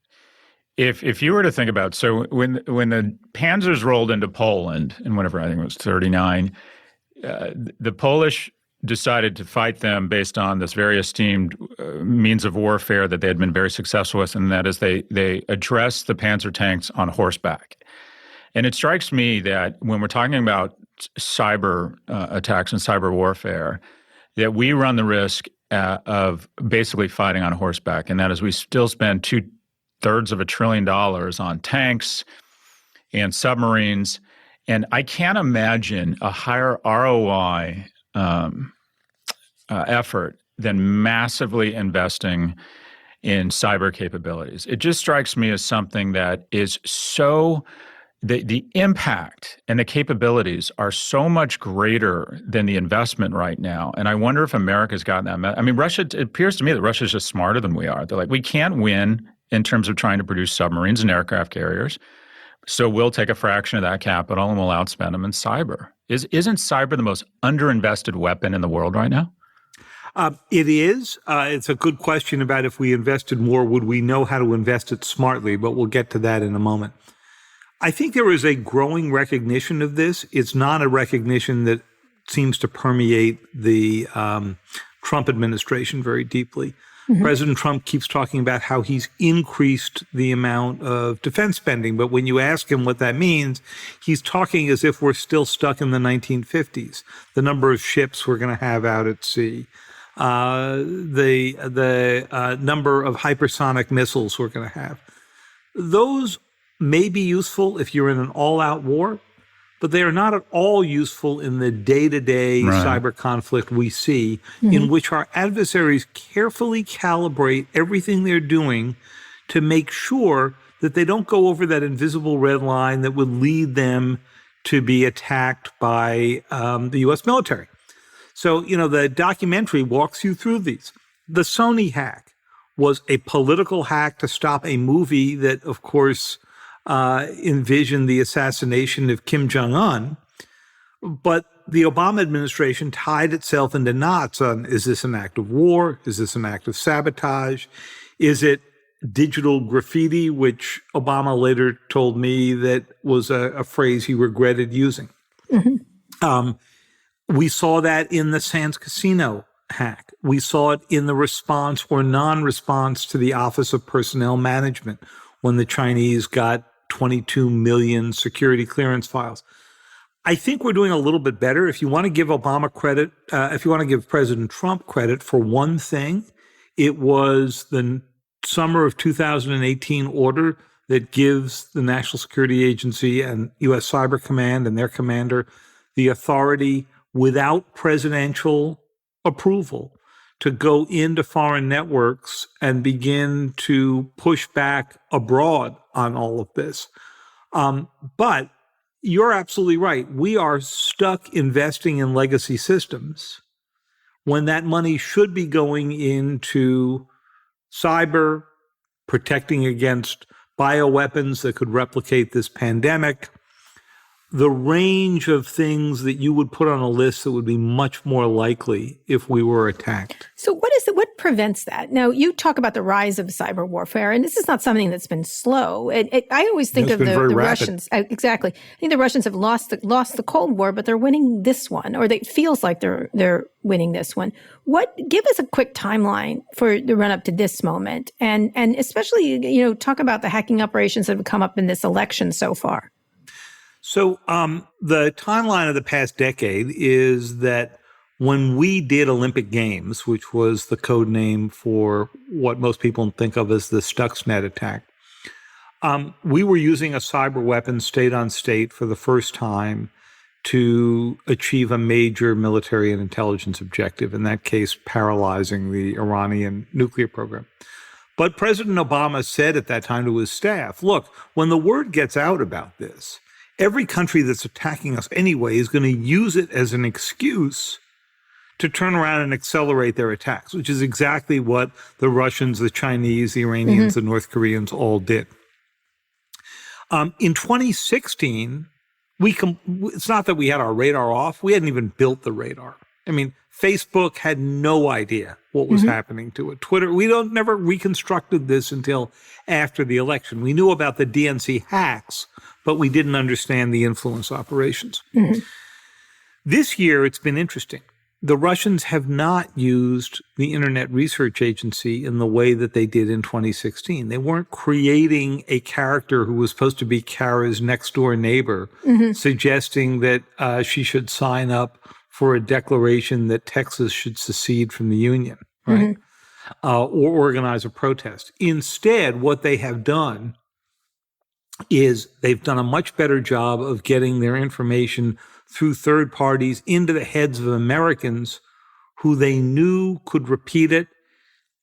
[SPEAKER 2] if you were to think about, so when the Panzers rolled into Poland in whatever, I think it was 1939, the Polish decided to fight them based on this very esteemed means of warfare that they had been very successful with, and that is they addressed the Panzer tanks on horseback. And it strikes me that when we're talking about cyber attacks and cyber warfare, that we run the risk of basically fighting on horseback, and that is we still spend $2/3 of $1 trillion on tanks and submarines, and I can't imagine a higher ROI effort than massively investing in cyber capabilities. It just strikes me as something that is so, the impact and the capabilities are so much greater than the investment right now. And I wonder if America's gotten that. I mean, Russia, it appears to me that Russia's just smarter than we are. They're like, we can't win in terms of trying to produce submarines and aircraft carriers. So we'll take a fraction of that capital and we'll outspend them in cyber. Isn't cyber the most underinvested weapon in the world right now?
[SPEAKER 4] It is. It's a good question about if we invested more, would we know how to invest it smartly? But we'll get to that in a moment. I think there is a growing recognition of this. It's not a recognition that seems to permeate the Trump administration very deeply. President Trump keeps talking about how he's increased the amount of defense spending. But when you ask him what that means, he's talking as if we're still stuck in the 1950s. The number of ships we're going to have out at sea, the number of hypersonic missiles we're going to have. Those may be useful if you're in an all-out war, but they are not at all useful in the day-to-day cyber conflict we see, in which our adversaries carefully calibrate everything they're doing to make sure that they don't go over that invisible red line that would lead them to be attacked by the U.S. military. So, the documentary walks you through these. The Sony hack was a political hack to stop a movie that, of course, envisioned the assassination of Kim Jong-un, but the Obama administration tied itself into knots on, is this an act of war? Is this an act of sabotage? Is it digital graffiti, which Obama later told me that was a phrase he regretted using. We saw that in the Sands Casino hack. We saw it in the response or non-response to the Office of Personnel Management when the Chinese got 22 million security clearance files. I think we're doing a little bit better. If you want to give Obama credit, if you want to give President Trump credit for one thing, it was the summer of 2018 order that gives the National Security Agency and U.S. Cyber Command and their commander the authority without presidential approval to go into foreign networks and begin to push back abroad on all of this. But you're absolutely right. We are stuck investing in legacy systems when that money should be going into cyber, protecting against bioweapons that could replicate this pandemic, the range of things that you would put on a list that would be much more likely if we were attacked.
[SPEAKER 1] So what prevents that? Now, you talk about the rise of cyber warfare, and this is not something that's been slow. I always think of the Russians. Exactly. I think the Russians have lost the Cold War, but they're winning this one, or it feels like they're winning this one. Give us a quick timeline for the run up to this moment, and especially, talk about the hacking operations that have come up in this election so far.
[SPEAKER 4] So the timeline of the past decade is that when we did Olympic Games, which was the code name for what most people think of as the Stuxnet attack, we were using a cyber weapon state on state for the first time to achieve a major military and intelligence objective, in that case, paralyzing the Iranian nuclear program. But President Obama said at that time to his staff, look, when the word gets out about this, every country that's attacking us anyway is going to use it as an excuse to turn around and accelerate their attacks, which is exactly what the Russians, the Chinese, the Iranians, the North Koreans all did. In 2016, it's not that we had our radar off. We hadn't even built the radar. I mean, Facebook had no idea what was happening to it. Twitter, never reconstructed this until after the election. We knew about the DNC hacks, but we didn't understand the influence operations. This year, it's been interesting. The Russians have not used the Internet Research Agency in the way that they did in 2016. They weren't creating a character who was supposed to be Kara's next door neighbor, suggesting that she should sign up for a declaration that Texas should secede from the Union, right? Or organize a protest. Instead, what they have done is they've done a much better job of getting their information through third parties into the heads of Americans who they knew could repeat it,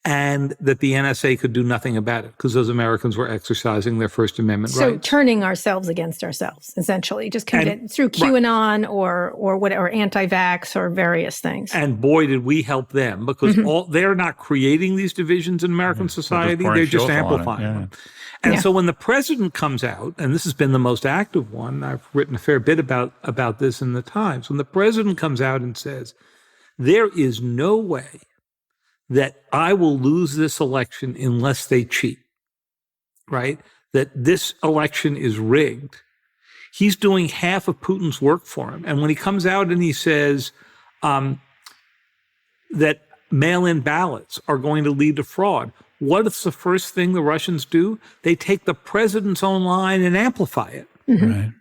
[SPEAKER 4] and that the NSA could do nothing about it because those Americans were exercising their First Amendment rights.
[SPEAKER 1] So turning ourselves against ourselves, essentially, just through QAnon or anti-vax or various things.
[SPEAKER 4] And boy, did we help them, because they're not creating these divisions in American society; they're just amplifying them. And so when the president comes out, and this has been the most active one, I've written a fair bit about this in the Times, when the president comes out and says, there is no way that I will lose this election unless they cheat, right? That this election is rigged. He's doing half of Putin's work for him. And when he comes out and he says that mail-in ballots are going to lead to fraud. What is the first thing the Russians do? They take the president's own line and amplify it.
[SPEAKER 2] Right.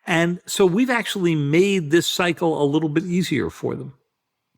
[SPEAKER 4] And so we've actually made this cycle a little bit easier for them.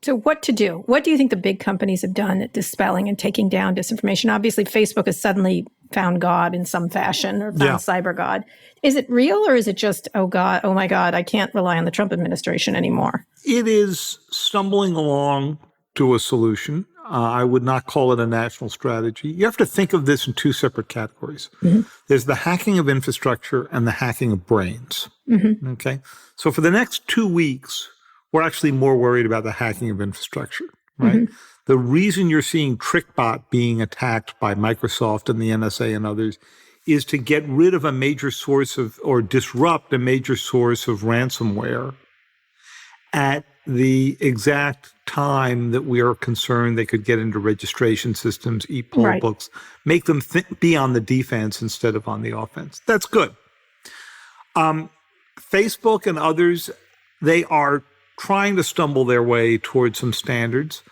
[SPEAKER 1] So what to do? What do you think the big companies have done at dispelling and taking down disinformation? Obviously, Facebook has suddenly found God in some fashion, or found cyber God. Is it real, or is it just, oh my God, I can't rely on the Trump administration anymore?
[SPEAKER 4] It is stumbling along to a solution. I would not call it a national strategy. You have to think of this in two separate categories. Mm-hmm. There's the hacking of infrastructure and the hacking of brains. Mm-hmm. Okay. So for the next 2 weeks, we're actually more worried about the hacking of infrastructure, right? Mm-hmm. The reason you're seeing TrickBot being attacked by Microsoft and the NSA and others is to get rid of a major source of, or disrupt a major source of ransomware at the exact time that we are concerned they could get into registration systems, eat poll books, make them be on the defense instead of on the offense. That's good. Facebook and others, they are trying to stumble their way towards some standards.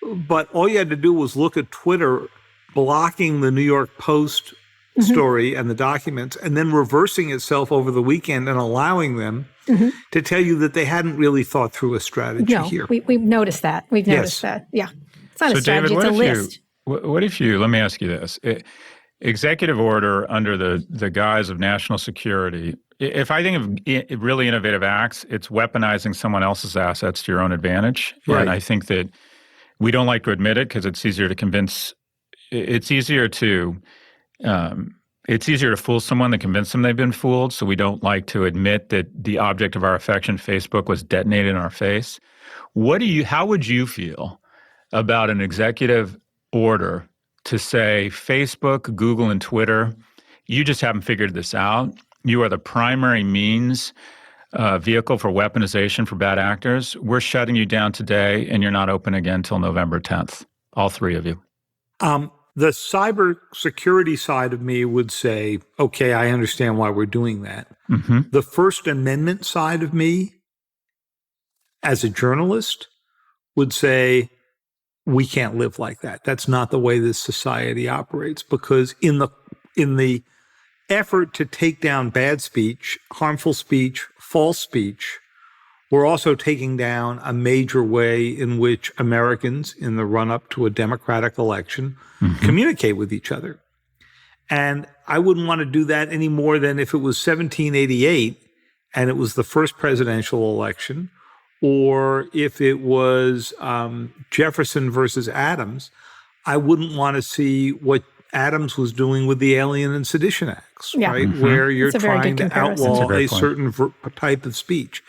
[SPEAKER 4] But all you had to do was look at Twitter blocking the New York Post story and the documents, and then reversing itself over the weekend and allowing them to tell you that they hadn't really thought through a strategy here.
[SPEAKER 1] We've noticed that. We've noticed that. Yeah. It's not a strategy,
[SPEAKER 2] David,
[SPEAKER 1] it's a list.
[SPEAKER 2] What if you, let me ask you this. Executive order under the guise of national security, if I think of really innovative acts, it's weaponizing someone else's assets to your own advantage. Right. And I think that we don't like to admit it because it's easier to convince, it's easier to fool someone than convince them they've been fooled. So we don't like to admit that the object of our affection, Facebook, was detonated in our face. How would you feel about an executive order to say, Facebook, Google, and Twitter, you just haven't figured this out. You are the primary vehicle for weaponization for bad actors. We're shutting you down today, and you're not open again until November 10th. All three of you.
[SPEAKER 4] The cybersecurity side of me would say, okay, I understand why we're doing that. Mm-hmm. The First Amendment side of me, as a journalist, would say, we can't live like that. That's not the way this society operates, because in the effort to take down bad speech, harmful speech, false speech, we're also taking down a major way in which Americans, in the run-up to a democratic election, communicate with each other. And I wouldn't want to do that any more than if it was 1788 and it was the first presidential election, or if it was Jefferson versus Adams. I wouldn't want to see what Adams was doing with the Alien and Sedition Acts, right? Where you're trying to outlaw a certain type of speech.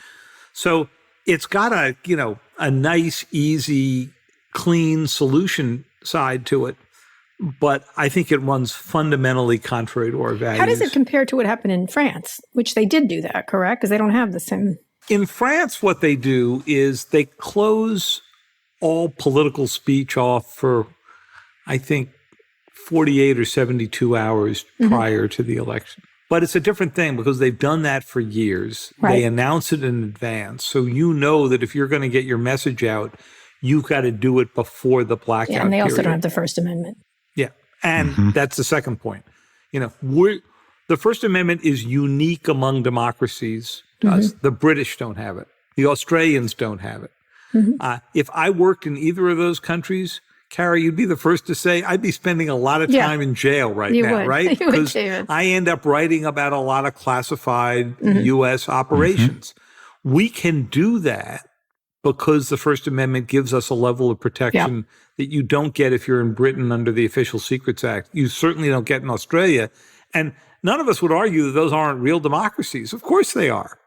[SPEAKER 4] So it's got a nice, easy, clean solution side to it. But I think it runs fundamentally contrary to our values.
[SPEAKER 1] How does it compare to what happened in France, which they did do that, correct? Because they don't have the same.
[SPEAKER 4] In France, what they do is they close all political speech off for, I think, 48 or 72 hours prior to the election. But it's a different thing because they've done that for years. Right. They announce it in advance. So you know that if you're going to get your message out, you've got to do it before the blackout period.
[SPEAKER 1] And they also don't have the First Amendment.
[SPEAKER 4] Yeah. And that's the second point. The First Amendment is unique among democracies. The British don't have it. The Australians don't have it. If I worked in either of those countries, Carrie, you'd be the first to say I'd be spending a lot of time in jail right now, right? Because I end up writing about a lot of classified U.S. operations. We can do that because the First Amendment gives us a level of protection that you don't get if you're in Britain under the Official Secrets Act. You certainly don't get in Australia. And none of us would argue that those aren't real democracies. Of course they are.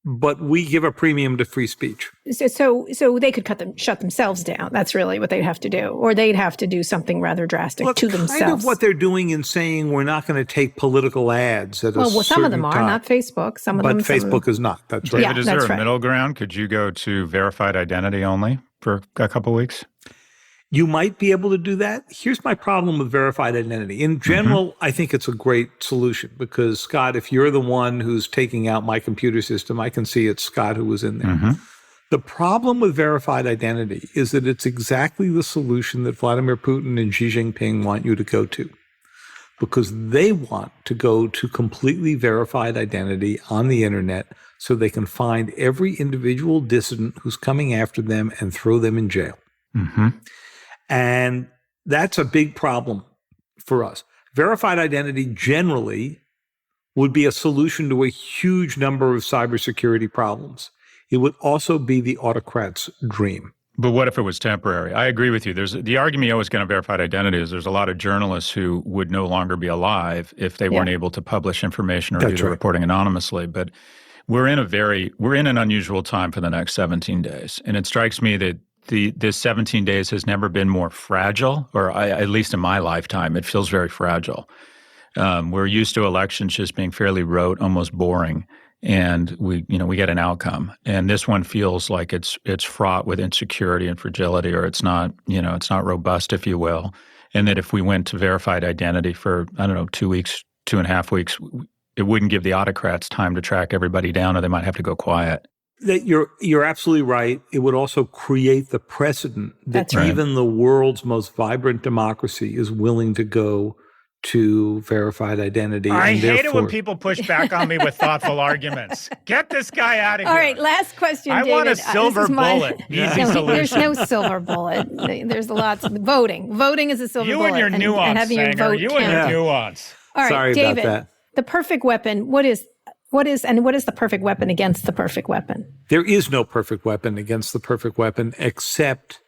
[SPEAKER 4] But we give a premium to free speech.
[SPEAKER 1] So they could shut themselves down. That's really what they'd have to do. Or they'd have to do something rather drastic to themselves.
[SPEAKER 4] Kind of what they're doing in saying we're not going to take political ads at a certain
[SPEAKER 1] some of them are,
[SPEAKER 4] time.
[SPEAKER 1] Not Facebook.
[SPEAKER 4] But Facebook is not. That's right.
[SPEAKER 2] David, is there a middle ground? Could you go to verified identity only for a couple of weeks?
[SPEAKER 4] You might be able to do that. Here's my problem with verified identity. In general, I think it's a great solution because, Scott, if you're the one who's taking out my computer system, I can see it's Scott who was in there. The problem with verified identity is that it's exactly the solution that Vladimir Putin and Xi Jinping want you to go to, because they want to go to completely verified identity on the internet so they can find every individual dissident who's coming after them and throw them in jail.
[SPEAKER 2] Mm-hmm.
[SPEAKER 4] And that's a big problem for us. Verified identity generally would be a solution to a huge number of cybersecurity problems. It would also be the autocrat's dream.
[SPEAKER 2] But what if it was temporary? I agree with you. There's the argument you always get on verified identity is there's a lot of journalists who would no longer be alive if they weren't able to publish information or do the reporting anonymously. But we're in an unusual time for the next 17 days. And it strikes me that this 17 days has never been more fragile, at least in my lifetime, it feels very fragile. We're used to elections just being fairly rote, almost boring. And we get an outcome. And this one feels like it's fraught with insecurity and fragility, or it's not robust, if you will. And that if we went to verified identity for, 2 weeks, 2.5 weeks, it wouldn't give the autocrats time to track everybody down, or they might have to go quiet.
[SPEAKER 4] That you're absolutely right. It would also create the precedent that even the world's most vibrant democracy is willing to go to verified identity.
[SPEAKER 2] I hate it when people push back on me with thoughtful arguments. Get this guy out of here.
[SPEAKER 3] All right, last question, David.
[SPEAKER 2] I want a silver bullet. Easy solution.
[SPEAKER 3] There's no silver bullet. There's lots of voting. Voting is a silver bullet.
[SPEAKER 2] You and your nuance,
[SPEAKER 3] and having your vote
[SPEAKER 2] and your nuance.
[SPEAKER 3] All right,
[SPEAKER 4] Sorry
[SPEAKER 3] David,
[SPEAKER 4] about that.
[SPEAKER 3] The perfect weapon, what is the perfect weapon against the perfect weapon?
[SPEAKER 4] There is no perfect weapon against the perfect weapon except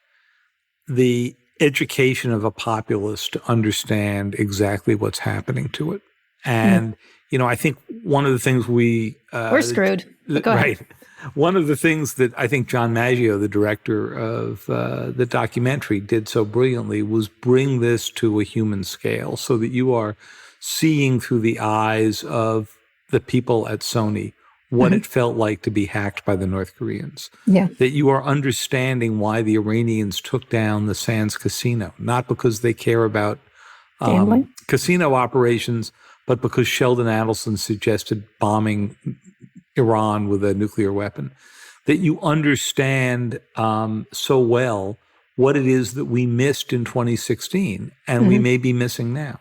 [SPEAKER 4] the education of a populace to understand exactly what's happening to it. And, I think one of the things
[SPEAKER 3] we're screwed. Go ahead.
[SPEAKER 4] One of the things that I think John Maggio, the director of the documentary, did so brilliantly was bring this to a human scale so that you are seeing through the eyes of the people at Sony what it felt like to be hacked by the North Koreans.
[SPEAKER 3] Yeah.
[SPEAKER 4] That you are understanding why the Iranians took down the Sands Casino, not because they care about casino operations, but because Sheldon Adelson suggested bombing Iran with a nuclear weapon. That you understand so well what it is that we missed in 2016 and we may be missing now.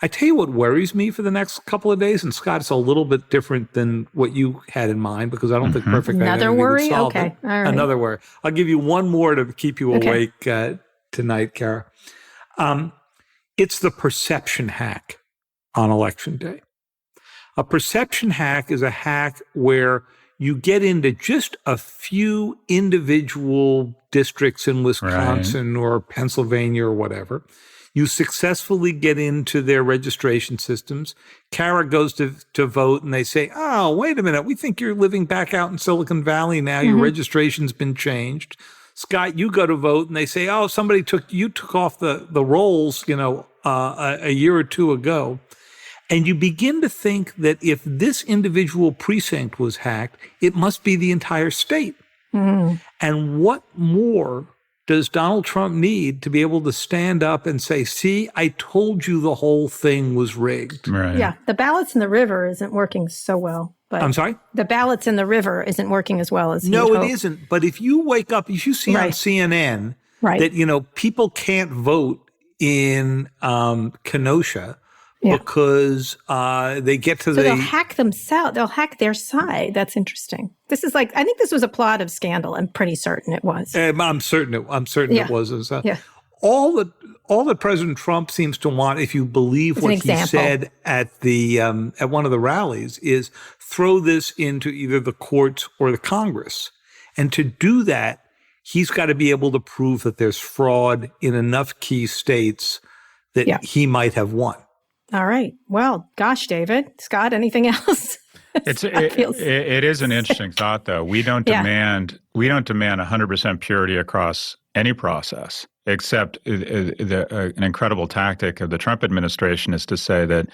[SPEAKER 4] I tell you what worries me for the next couple of days, and Scott, it's a little bit different than what you had in mind because I don't think perfect identity would solve it.
[SPEAKER 3] All right.
[SPEAKER 4] Another worry. I'll give you one more to keep you awake tonight, Kara. It's the perception hack on Election Day. A perception hack is a hack where you get into just a few individual districts in Wisconsin or Pennsylvania or whatever. You successfully get into their registration systems. Kara goes to vote and they say, oh, wait a minute. We think you're living back out in Silicon Valley now. Your registration's been changed. Scott, you go to vote and they say, oh, somebody took off the rolls, a year or two ago. And you begin to think that if this individual precinct was hacked, it must be the entire state. And what more does Donald Trump need to be able to stand up and say, see, I told you the whole thing was rigged?
[SPEAKER 2] Right.
[SPEAKER 3] Yeah, the ballots in the river isn't working so well. But
[SPEAKER 4] I'm sorry?
[SPEAKER 3] The ballots in the river isn't working as well as
[SPEAKER 4] No, it isn't. But if you wake up, if you see on CNN that, people can't vote in Kenosha because they get to
[SPEAKER 3] they'll hack themselves. They'll hack their side. That's interesting. This is I think this was a plot of scandal. I'm pretty certain it was.
[SPEAKER 4] I'm certain it was. All that President Trump seems to want, if you believe what he said at one of the rallies, is throw this into either the courts or the Congress. And to do that, he's got to be able to prove that there's fraud in enough key states that he might have won.
[SPEAKER 3] All right. Well, gosh, David, Scott, anything else?
[SPEAKER 2] It is an interesting thought, though. We don't demand 100% purity across any process, except an incredible tactic of the Trump administration is to say that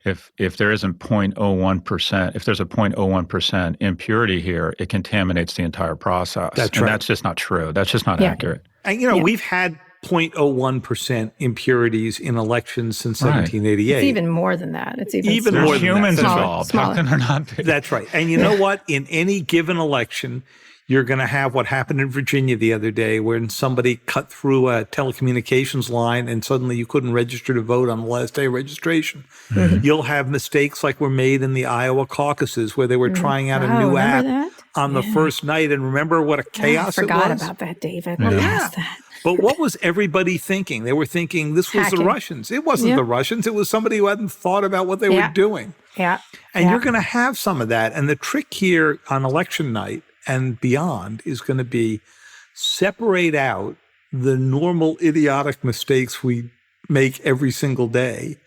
[SPEAKER 2] if there isn't 0.01%, if there's a 0.01% impurity here, it contaminates the entire process.
[SPEAKER 4] That's right.
[SPEAKER 2] That's just not true. That's just not accurate.
[SPEAKER 4] And we've had 0.01% impurities in elections since 1788.
[SPEAKER 3] It's even more than that. It's
[SPEAKER 2] even more than humans involved. How can there not be?
[SPEAKER 4] That's right. And you know what? In any given election, You're going to have what happened in Virginia the other day, when somebody cut through a telecommunications line and suddenly you couldn't register to vote on the last day of registration. Mm-hmm. You'll have mistakes like were made in the Iowa caucuses, where they were trying out a new app on the first night. And remember what a chaos it was?
[SPEAKER 3] I forgot about that, David.
[SPEAKER 4] Yeah. But what was everybody thinking? They were thinking this was the Russians. It wasn't the Russians. It was somebody who hadn't thought about what they were doing.
[SPEAKER 3] Yeah.
[SPEAKER 4] And you're going to have some of that. And the trick here on election night and beyond is going to be separate out the normal idiotic mistakes we make every single day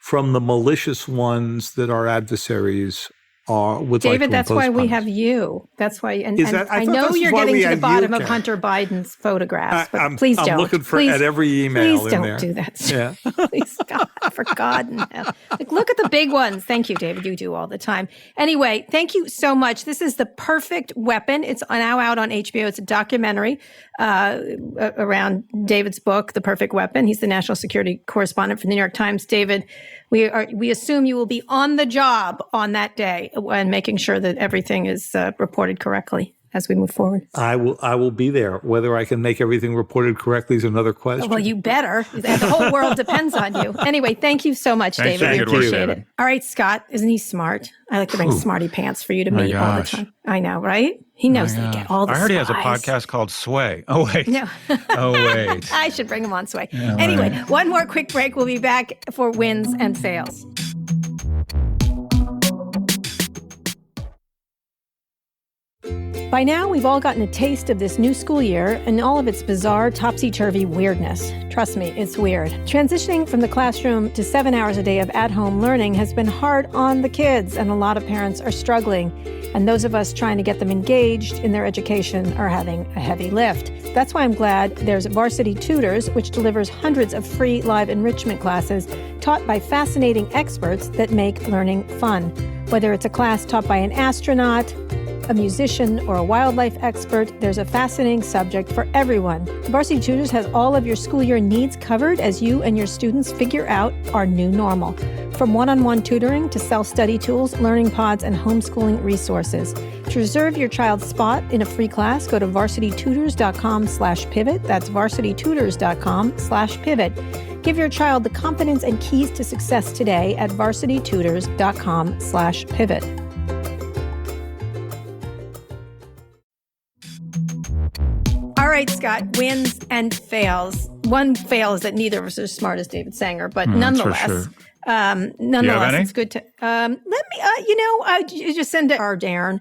[SPEAKER 4] from the malicious ones that our adversaries would
[SPEAKER 1] David,
[SPEAKER 4] like to
[SPEAKER 1] that's why
[SPEAKER 4] impose
[SPEAKER 1] we
[SPEAKER 4] upon us.
[SPEAKER 1] have you. That's why. And
[SPEAKER 4] I
[SPEAKER 1] know you're getting to the bottom of
[SPEAKER 4] Ken.
[SPEAKER 1] Hunter Biden's photographs, but please don't.
[SPEAKER 4] I'm looking at every email
[SPEAKER 1] Please
[SPEAKER 4] in
[SPEAKER 1] don't do that.
[SPEAKER 4] Yeah.
[SPEAKER 1] Please, God, for God in hell. Like, look at the big ones. Thank you, David. You do all the time. Anyway, thank you so much. This is The Perfect Weapon. It's now out on HBO. It's a documentary around David's book, The Perfect Weapon. He's the national security correspondent for the New York Times. David, we assume you will be on the job on that day and making sure that everything is reported correctly as we move forward.
[SPEAKER 4] I will be there. Whether I can make everything reported correctly is another question.
[SPEAKER 1] Well, you better. The whole world depends on you. Anyway, thank you so much,
[SPEAKER 2] Thanks,
[SPEAKER 1] David.
[SPEAKER 2] David.
[SPEAKER 1] We appreciate
[SPEAKER 2] David.
[SPEAKER 1] it. All right, Scott, isn't he smart? I like to bring smarty pants for you to meet all the time. I know, right? He knows they get all the
[SPEAKER 2] I heard he has a
[SPEAKER 1] spies.
[SPEAKER 2] podcast called Sway. Oh, wait.
[SPEAKER 1] No.
[SPEAKER 2] Oh, wait.
[SPEAKER 1] I should bring him on Sway.
[SPEAKER 2] Yeah,
[SPEAKER 1] anyway,
[SPEAKER 2] right.
[SPEAKER 1] one more quick break. We'll be back for wins and fails. By now, we've all gotten a taste of this new school year and all of its bizarre, topsy-turvy weirdness. Trust me, it's weird. Transitioning from the classroom to 7 hours a day of at-home learning has been hard on the kids, and a lot of parents are struggling. And those of us trying to get them engaged in their education are having a heavy lift. That's why I'm glad there's Varsity Tutors, which delivers hundreds of free live enrichment classes taught by fascinating experts that make learning fun. Whether it's a class taught by an astronaut, a musician, or a wildlife expert, there's a fascinating subject for everyone. Varsity Tutors has all of your school year needs covered as you and your students figure out our new normal. From one-on-one tutoring to self-study tools, learning pods, and homeschooling resources. To reserve your child's spot in a free class, go to varsitytutors.com/pivot. That's varsitytutors.com/pivot. Give your child the confidence and keys to success today at varsitytutors.com/pivot. All right, Scott, wins and fails. One fail is that neither of us are as smart as David Sanger, but nonetheless, it's good to let me. I just send to Ardern,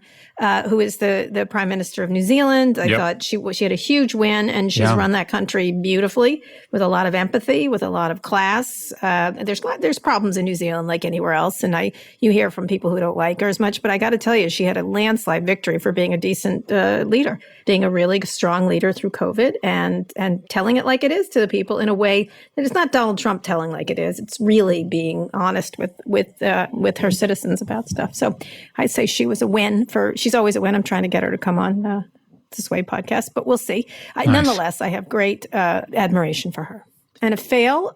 [SPEAKER 1] who is the Prime Minister of New Zealand. I thought she had a huge win, and she's run that country beautifully with a lot of empathy, with a lot of class. There's problems in New Zealand like anywhere else, and you hear from people who don't like her as much. But I got to tell you, she had a landslide victory for being a decent leader, being a really strong leader through COVID, and telling it like it is to the people in a way that it's not Donald Trump telling like it is. It's really being honest with her citizens about stuff. So I'd say she was a win she's always a win. I'm trying to get her to come on the Sway podcast, but we'll see.
[SPEAKER 2] Nice.
[SPEAKER 1] Nonetheless, I have great admiration for her. And a fail,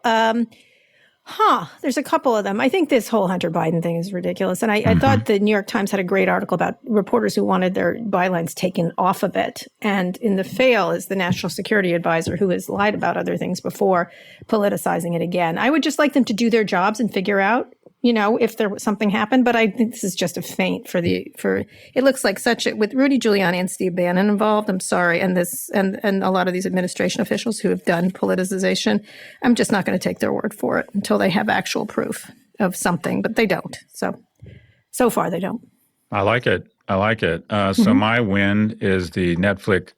[SPEAKER 1] there's a couple of them. I think this whole Hunter Biden thing is ridiculous. And I thought the New York Times had a great article about reporters who wanted their bylines taken off of it. And in the fail is the National Security Advisor, who has lied about other things before, politicizing it again. I would just like them to do their jobs and figure out, if there was something happened. But I think this is just a feint it looks like with Rudy Giuliani and Steve Bannon involved. I'm sorry. And a lot of these administration officials who have done politicization, I'm just not going to take their word for it until they have actual proof of something, but they don't. So far they don't.
[SPEAKER 2] I like it. So my win is the Netflix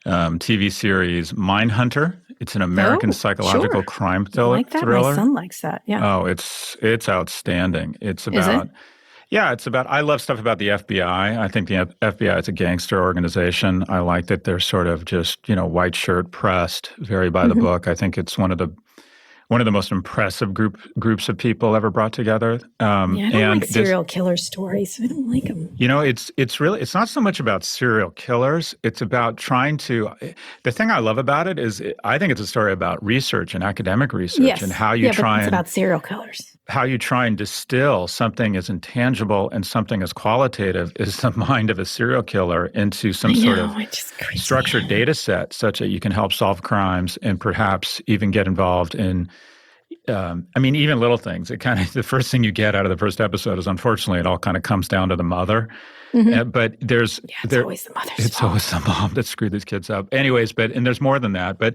[SPEAKER 2] TV series Mindhunter. It's an American psychological crime thriller.
[SPEAKER 1] My son likes that. Yeah.
[SPEAKER 2] Oh, it's outstanding. It's about I love stuff about the FBI. I think the FBI is a gangster organization. I like that they're sort of just, white shirt pressed, very by the book. I think it's one of the most impressive groups of people ever brought together.
[SPEAKER 1] I don't like serial killer stories. I don't like them.
[SPEAKER 2] It's not so much about serial killers. It's about trying to. The thing I love about it is I think it's a story about research and academic research and how you try.
[SPEAKER 1] But it's about serial killers.
[SPEAKER 2] how you try and distill something as intangible and something as qualitative as the mind of a serial killer into some sort of structured data set such that you can help solve crimes and perhaps even get involved in, even little things. It kind of, the first thing you get out of the first episode is, unfortunately, it all kind of comes down to the mother. But
[SPEAKER 3] it's always the mother's
[SPEAKER 2] It's
[SPEAKER 3] fault.
[SPEAKER 2] always the mom that screwed these kids up. Anyways, and there's more than that, but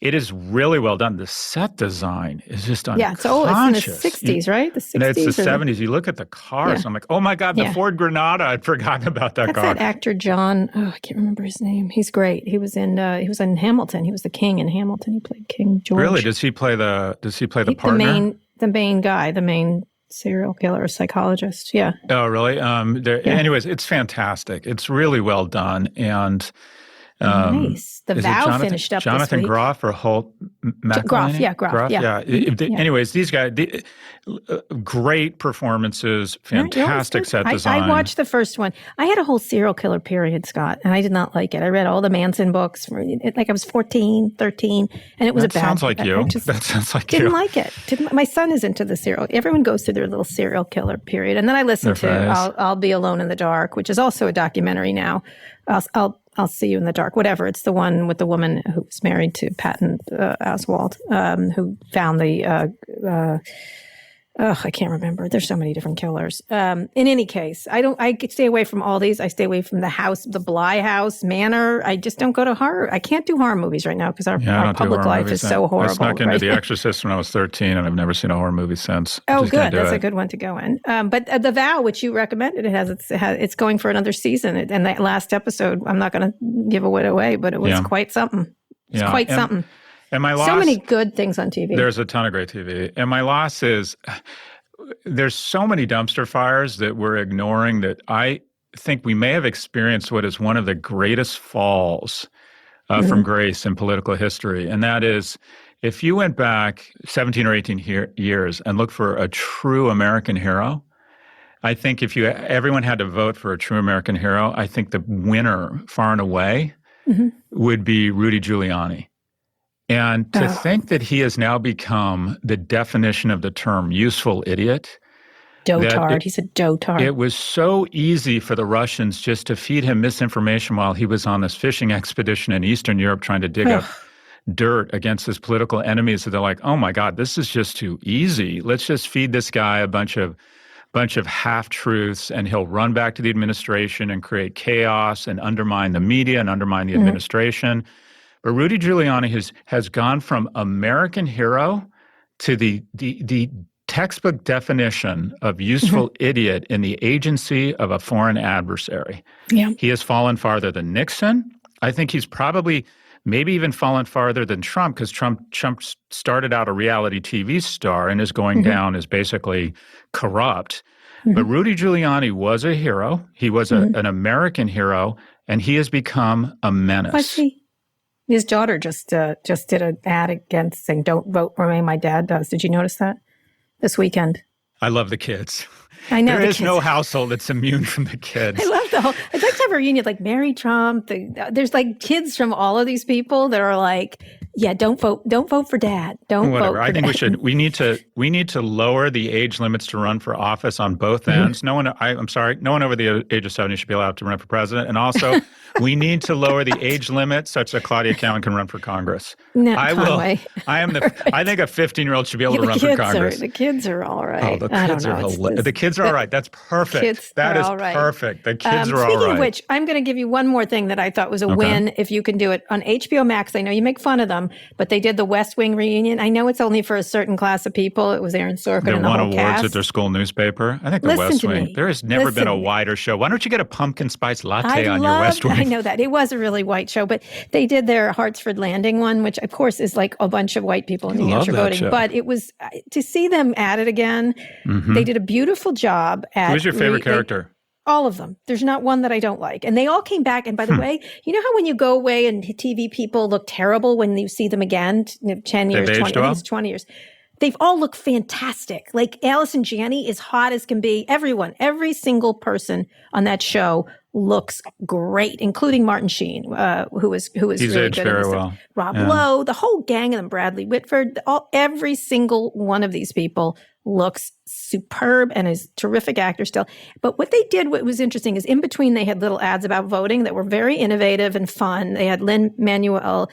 [SPEAKER 2] it is really well done. The set design is just unconscious.
[SPEAKER 3] Yeah, it's in the 60s, right? The 60s.
[SPEAKER 2] No, it's the 70s. You look at the cars, I'm like, oh my God, the Ford Granada. I'd forgotten about that car.
[SPEAKER 3] That's that actor, John. Oh, I can't remember his name. He's great. He was in Hamilton. He was the king in Hamilton. He played King George.
[SPEAKER 2] Really? Does he play the partner?
[SPEAKER 3] The main guy, the main serial killer or psychologist. Yeah.
[SPEAKER 2] Oh, really? Anyways, it's fantastic. It's really well done. And
[SPEAKER 3] nice. The Vow finished up
[SPEAKER 2] Jonathan
[SPEAKER 3] this week.
[SPEAKER 2] Groff or Holt McElhenney?
[SPEAKER 3] Groff. Yeah.
[SPEAKER 2] Anyways, these guys, great performanures, fantastic set design.
[SPEAKER 3] I watched the first one. I had a whole serial killer period, Scott, and I did not like it. I read all the Manson books, I was 14, 13, and it was
[SPEAKER 2] that sounds like you. That sounds like you.
[SPEAKER 3] Didn't like it. My son is into the serial. Everyone goes through their little serial killer period. And then I listened to I'll Be Alone in the Dark, which is also a documentary now. I'll See You in the Dark, whatever. It's the one with the woman who was married to Patton Oswalt, who found the I can't remember. There's so many different killers. In any case, I stay away from all these. I stay away from the house, the Bly House, Manor. I just don't go to horror. I can't do horror movies right now because our public life is so horrible.
[SPEAKER 2] I snuck into The Exorcist when I was 13, and I've never seen a horror movie since.
[SPEAKER 3] Oh, good. That's a good one to go in. But The Vow, which you recommended, it's going for another season. And that last episode, I'm not going to give it away, but it was quite something. It's quite something.
[SPEAKER 2] And my loss,
[SPEAKER 3] so many good things on TV.
[SPEAKER 2] There's a ton of great TV. And my loss is there's so many dumpster fires that we're ignoring that I think we may have experienced what is one of the greatest falls from grace in political history. And that is, if you went back 17 or 18 years and looked for a true American hero, I think if everyone had to vote for a true American hero, I think the winner far and away would be Rudy Giuliani. And to think that he has now become the definition of the term useful idiot.
[SPEAKER 3] Dotard. He's a dotard.
[SPEAKER 2] It was so easy for the Russians just to feed him misinformation while he was on this fishing expedition in Eastern Europe trying to dig up dirt against his political enemies. So they're like, oh my God, this is just too easy. Let's just feed this guy a bunch of half-truths and he'll run back to the administration and create chaos and undermine the media and undermine the administration. But Rudy Giuliani has gone from American hero to the textbook definition of useful idiot in the agency of a foreign adversary.
[SPEAKER 3] Yeah.
[SPEAKER 2] He has fallen farther than Nixon. I think he's probably maybe even fallen farther than Trump because Trump started out a reality TV star and is going down as basically corrupt. But Rudy Giuliani was a hero. He was an American hero, and he has become a menace.
[SPEAKER 3] Was he? His daughter just did an ad against saying, "Don't vote for me, my dad does." Did you notice that this weekend?
[SPEAKER 2] I love the kids.
[SPEAKER 3] I know.
[SPEAKER 2] There is no household that's immune from the kids.
[SPEAKER 3] I love the whole. I'd like to have a reunion like Mary Trump. There's like kids from all of these people that are like, yeah, don't vote for dad. Don't vote for
[SPEAKER 2] I think
[SPEAKER 3] dad.
[SPEAKER 2] we need to lower the age limits to run for office on both ends. No one over the age of 70 should be allowed to run for president. And also, we need to lower the age limit such that Claudia Cowan can run for Congress.
[SPEAKER 3] No,
[SPEAKER 2] I think a 15-year-old should be able to run for Congress.
[SPEAKER 3] The kids are all right.
[SPEAKER 2] Oh, the kids are hilarious. The kids are all right. That's perfect. That is perfect. The kids are all right.
[SPEAKER 3] Speaking of which, I'm going to give you one more thing that I thought was a win if you can do it on HBO Max. I know you make fun of them, but they did the West Wing reunion. I know it's only for a certain class of people. It was Aaron Sorkin and the whole cast.
[SPEAKER 2] They won awards at their school newspaper. I think the West Wing. There has never been a wider show. Why don't you get a pumpkin spice latte on your West Wing?
[SPEAKER 3] I know that. It was a really white show, but they did their Hartsford Landing one, which of course is like a bunch of white people in New Hampshire voting.
[SPEAKER 2] Show.
[SPEAKER 3] But it was to see them at it again. They did a beautiful job at.
[SPEAKER 2] Who's your favorite character?
[SPEAKER 3] All of them. There's not one that I don't like. And they all came back. And by the way, you know how when you go away and TV people look terrible when you see them again, 10 years, 20 years. They've all looked fantastic. Like Allison Janney is hot as can be. Every single person on that show
[SPEAKER 1] looks great, including Martin Sheen, who was
[SPEAKER 2] He's
[SPEAKER 1] really
[SPEAKER 2] aged
[SPEAKER 1] good
[SPEAKER 2] very
[SPEAKER 1] in this
[SPEAKER 2] well.
[SPEAKER 1] stuff. Rob Lowe, the whole gang of them, Bradley Whitford, every single one of these people looks superb and is terrific actor still. But what they did, what was interesting, is in between they had little ads about voting that were very innovative and fun. They had Lin-Manuel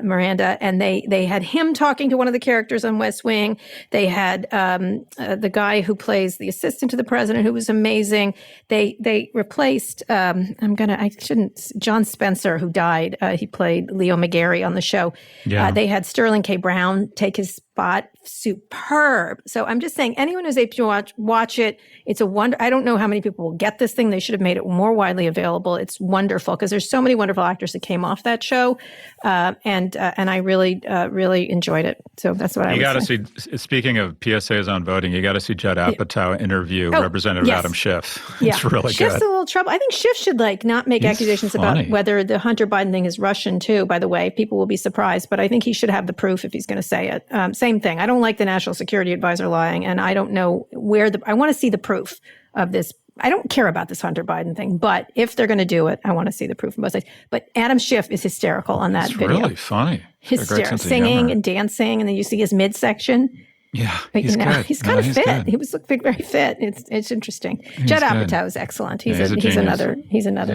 [SPEAKER 1] Miranda, and they had him talking to one of the characters on West Wing. They had the guy who plays the assistant to the president, who was amazing. They replaced John Spencer, who died. He played Leo McGarry on the show.
[SPEAKER 2] Yeah.
[SPEAKER 1] They had Sterling K. Brown take his spot. Superb. So I'm just saying, anyone who's able to watch it. It's a wonder. I don't know how many people will get this thing. They should have made it more widely available. It's wonderful because there's so many wonderful actors that came off that show, and I really enjoyed it. So that's what I would say. You got to
[SPEAKER 2] see. Speaking of PSAs on voting, you got to see Judd Apatow interview Representative Adam Schiff.
[SPEAKER 1] Yeah.
[SPEAKER 2] It's really
[SPEAKER 1] Schiff's
[SPEAKER 2] good.
[SPEAKER 1] a little trouble. I think Schiff should not make accusations about whether the Hunter Biden thing is Russian too. By the way, people will be surprised, but I think he should have the proof if he's going to say it. Same thing. I don't like the National Security Advisor lying, and I don't know where I want to see the proof of this. I don't care about this Hunter Biden thing, but if they're going to do it, I want to see the proof from both sides. But Adam Schiff is hysterical on that video.
[SPEAKER 2] It's really funny.
[SPEAKER 1] Hysterical, singing and dancing, and then you see his midsection.
[SPEAKER 2] Yeah,
[SPEAKER 1] he's good. He's kind of fit.
[SPEAKER 2] Good.
[SPEAKER 1] He was looking very fit. It's interesting. Judd Apatow is excellent. He's another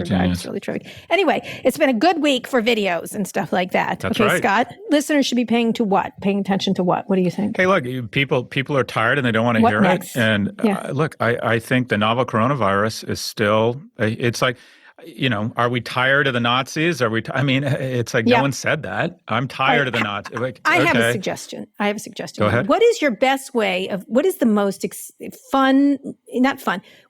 [SPEAKER 1] guy who's really terrific. Anyway, it's been a good week for videos and stuff like that.
[SPEAKER 2] That's right.
[SPEAKER 1] Scott, listeners should be paying attention to what? What do you think?
[SPEAKER 2] Hey, look, people are tired and they don't want to hear
[SPEAKER 1] next?
[SPEAKER 2] it. And look, I think the novel coronavirus is still. It's like, are we tired of the Nazis? It's like no one said that. I'm tired of the Nazis.
[SPEAKER 1] I have a suggestion.
[SPEAKER 2] Go ahead.
[SPEAKER 1] What is your best way what is the most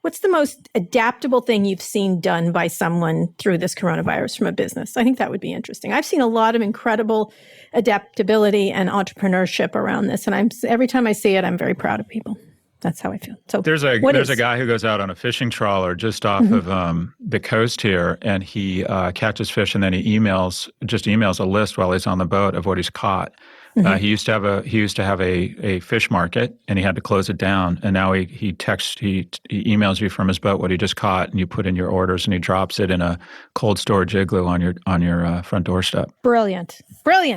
[SPEAKER 1] what's the most adaptable thing you've seen done by someone through this coronavirus from a business? I think that would be interesting. I've seen a lot of incredible adaptability and entrepreneurship around this. And every time I see it, I'm very proud of people. That's how I feel. So
[SPEAKER 2] there's a guy who goes out on a fishing trawler just off of the coast here, and he catches fish, and then he emails a list while he's on the boat of what he's caught. He used to have a fish market, and he had to close it down. And now he emails you from his boat what he just caught, and you put in your orders, and he drops it in a cold storage igloo on your front doorstep.
[SPEAKER 1] Brilliant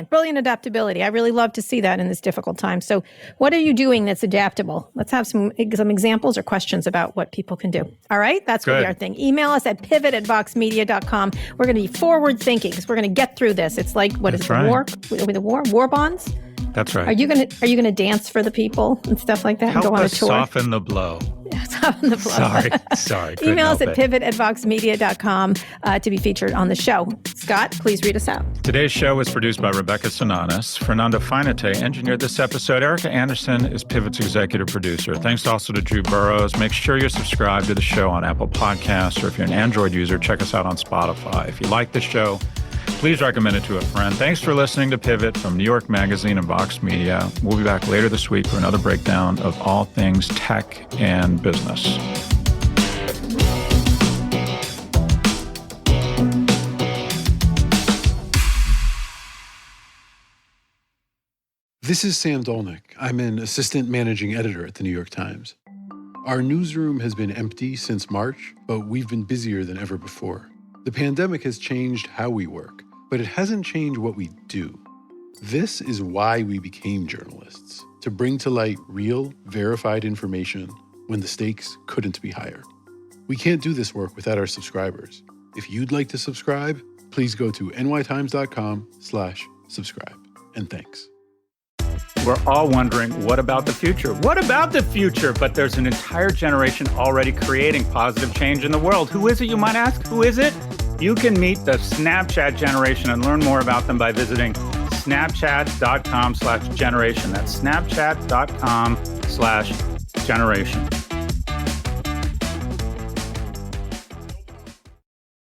[SPEAKER 1] adaptability. I really love to see that in this difficult time. So, what are you doing that's adaptable? Let's have some examples or questions about what people can do. All right, that's going to be our thing. Email us at pivot@voxmedia.com. We're going to be forward thinking because we're going to get through this. It's like war bonds.
[SPEAKER 2] That's right.
[SPEAKER 1] Are you gonna dance for the people and stuff like that?
[SPEAKER 2] Help
[SPEAKER 1] and go on
[SPEAKER 2] us
[SPEAKER 1] a tour?
[SPEAKER 2] Soften the blow.
[SPEAKER 1] Soften the blow.
[SPEAKER 2] Sorry.
[SPEAKER 1] Email us at pivot@voxmedia.com to be featured on the show. Scott, please read us out.
[SPEAKER 2] Today's show was produced by Rebecca Sananes. Fernando Finete engineered this episode. Erica Anderson is Pivot's executive producer. Thanks also to Drew Burrows. Make sure you're subscribed to the show on Apple Podcasts, or if you're an Android user, check us out on Spotify. If you like the show, please recommend it to a friend. Thanks for listening to Pivot from New York Magazine and Vox Media. We'll be back later this week for another breakdown of all things tech and business.
[SPEAKER 5] This is Sam Dolnick. I'm an assistant managing editor at the New York Times. Our newsroom has been empty since March, but we've been busier than ever before. The pandemic has changed how we work, but it hasn't changed what we do. This is why we became journalists, to bring to light real, verified information when the stakes couldn't be higher. We can't do this work without our subscribers. If you'd like to subscribe, please go to nytimes.com/subscribe. And thanks.
[SPEAKER 2] We're all wondering, what about the future? What about the future? But there's an entire generation already creating positive change in the world. Who is it, you might ask? Who is it? You can meet the Snapchat generation and learn more about them by visiting snapchat.com/generation. That's snapchat.com/generation.